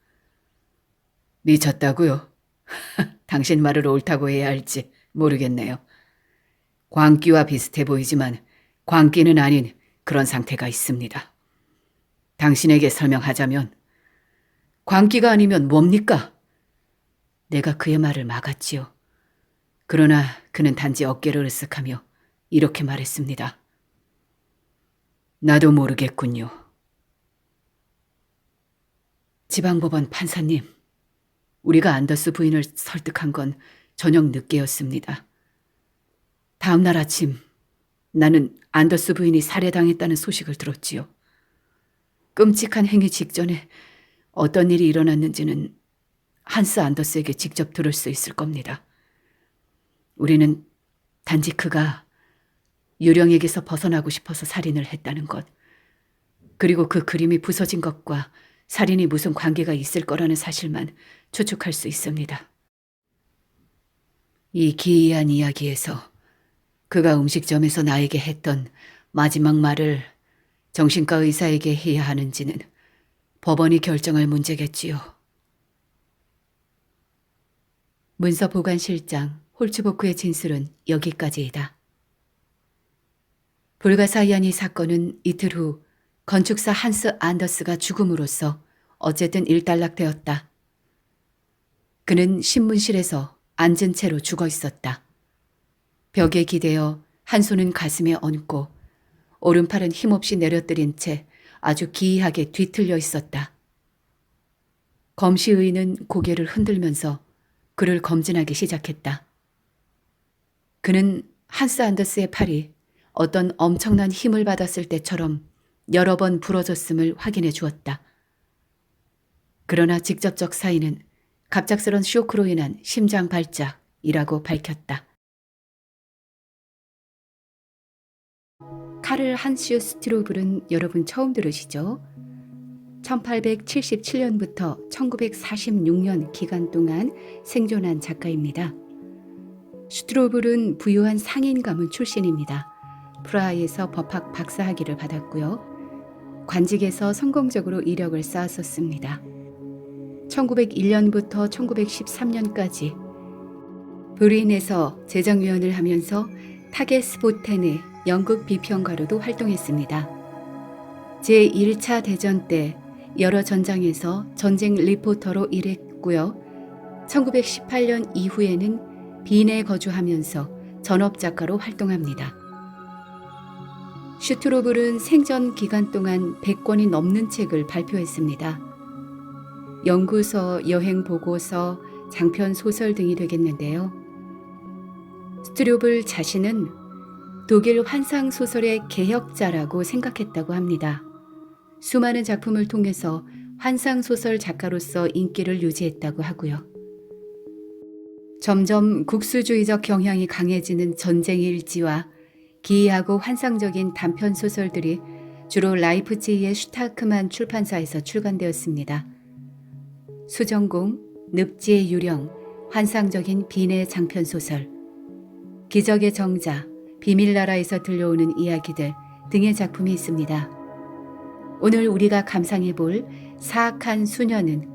미쳤다고요? 당신 말을 옳다고 해야 할지 모르겠네요. 광기와 비슷해 보이지만 광기는 아닌 그런 상태가 있습니다. 당신에게 설명하자면 광기가 아니면 뭡니까? 내가 그의 말을 막았지요. 그러나 그는 단지 어깨를 으쓱하며 이렇게 말했습니다. 나도 모르겠군요. 지방법원 판사님, 우리가 안더스 부인을 설득한 건 저녁 늦게였습니다. 다음 날 아침 나는 안더스 부인이 살해당했다는 소식을 들었지요. 끔찍한 행위 직전에 어떤 일이 일어났는지는 한스 안더스에게 직접 들을 수 있을 겁니다. 우리는 단지 그가 유령에게서 벗어나고 싶어서 살인을 했다는 것, 그리고 그 그림이 부서진 것과 살인이 무슨 관계가 있을 거라는 사실만 추측할 수 있습니다. 이 기이한 이야기에서 그가 음식점에서 나에게 했던 마지막 말을 정신과 의사에게 해야 하는지는 법원이 결정할 문제겠지요. 문서보관실장 홀츠보크의 진술은 여기까지이다. 불가사의한 이 사건은 이틀 후 건축사 한스 안더스가 죽음으로써 어쨌든 일단락되었다. 그는 신문실에서 앉은 채로 죽어 있었다. 벽에 기대어 한 손은 가슴에 얹고 오른팔은 힘없이 내려뜨린 채 아주 기이하게 뒤틀려 있었다. 검시의는 고개를 흔들면서 그를 검진하기 시작했다. 그는 한스 안더스의 팔이 어떤 엄청난 힘을 받았을 때처럼 여러 번 부러졌음을 확인해 주었다. 그러나 직접적 사인은 갑작스런 쇼크로 인한 심장 발작이라고 밝혔다. 카를 한슈 스트로블은 여러분 처음 들으시죠? 1877년부터 1946년 기간 동안 생존한 작가입니다. 슈트로블은 부유한 상인 가문 출신입니다. 프라하에서 법학 박사학위를 받았고요. 관직에서 성공적으로 이력을 쌓았었습니다. 1901년부터 1913년까지 브린에서 제정위원을 하면서 타게스보텐의 연극 비평가로도 활동했습니다. 제1차 대전 때 여러 전장에서 전쟁 리포터로 일했고요. 1918년 이후에는 빈에 거주하면서 전업작가로 활동합니다. 슈트로블은 생전 기간 동안 100권이 넘는 책을 발표했습니다. 연구서, 여행 보고서, 장편 소설 등이 되겠는데요. 스트로블 자신은 독일 환상 소설의 개혁자라고 생각했다고 합니다. 수많은 작품을 통해서 환상 소설 작가로서 인기를 유지했다고 하고요. 점점 국수주의적 경향이 강해지는 전쟁 일지와 기이하고 환상적인 단편 소설들이 주로 라이프치히의 슈타크만 출판사에서 출간되었습니다. 수정공, 늪지의 유령, 환상적인 빈의 장편 소설, 기적의 정자, 비밀나라에서 들려오는 이야기들 등의 작품이 있습니다. 오늘 우리가 감상해 볼 사악한 수녀는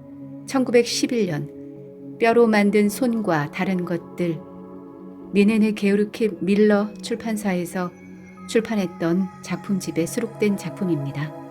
1911년 뼈로 만든 손과 다른 것들 미네네 게오르케 밀러 출판사에서 출판했던 작품집에 수록된 작품입니다.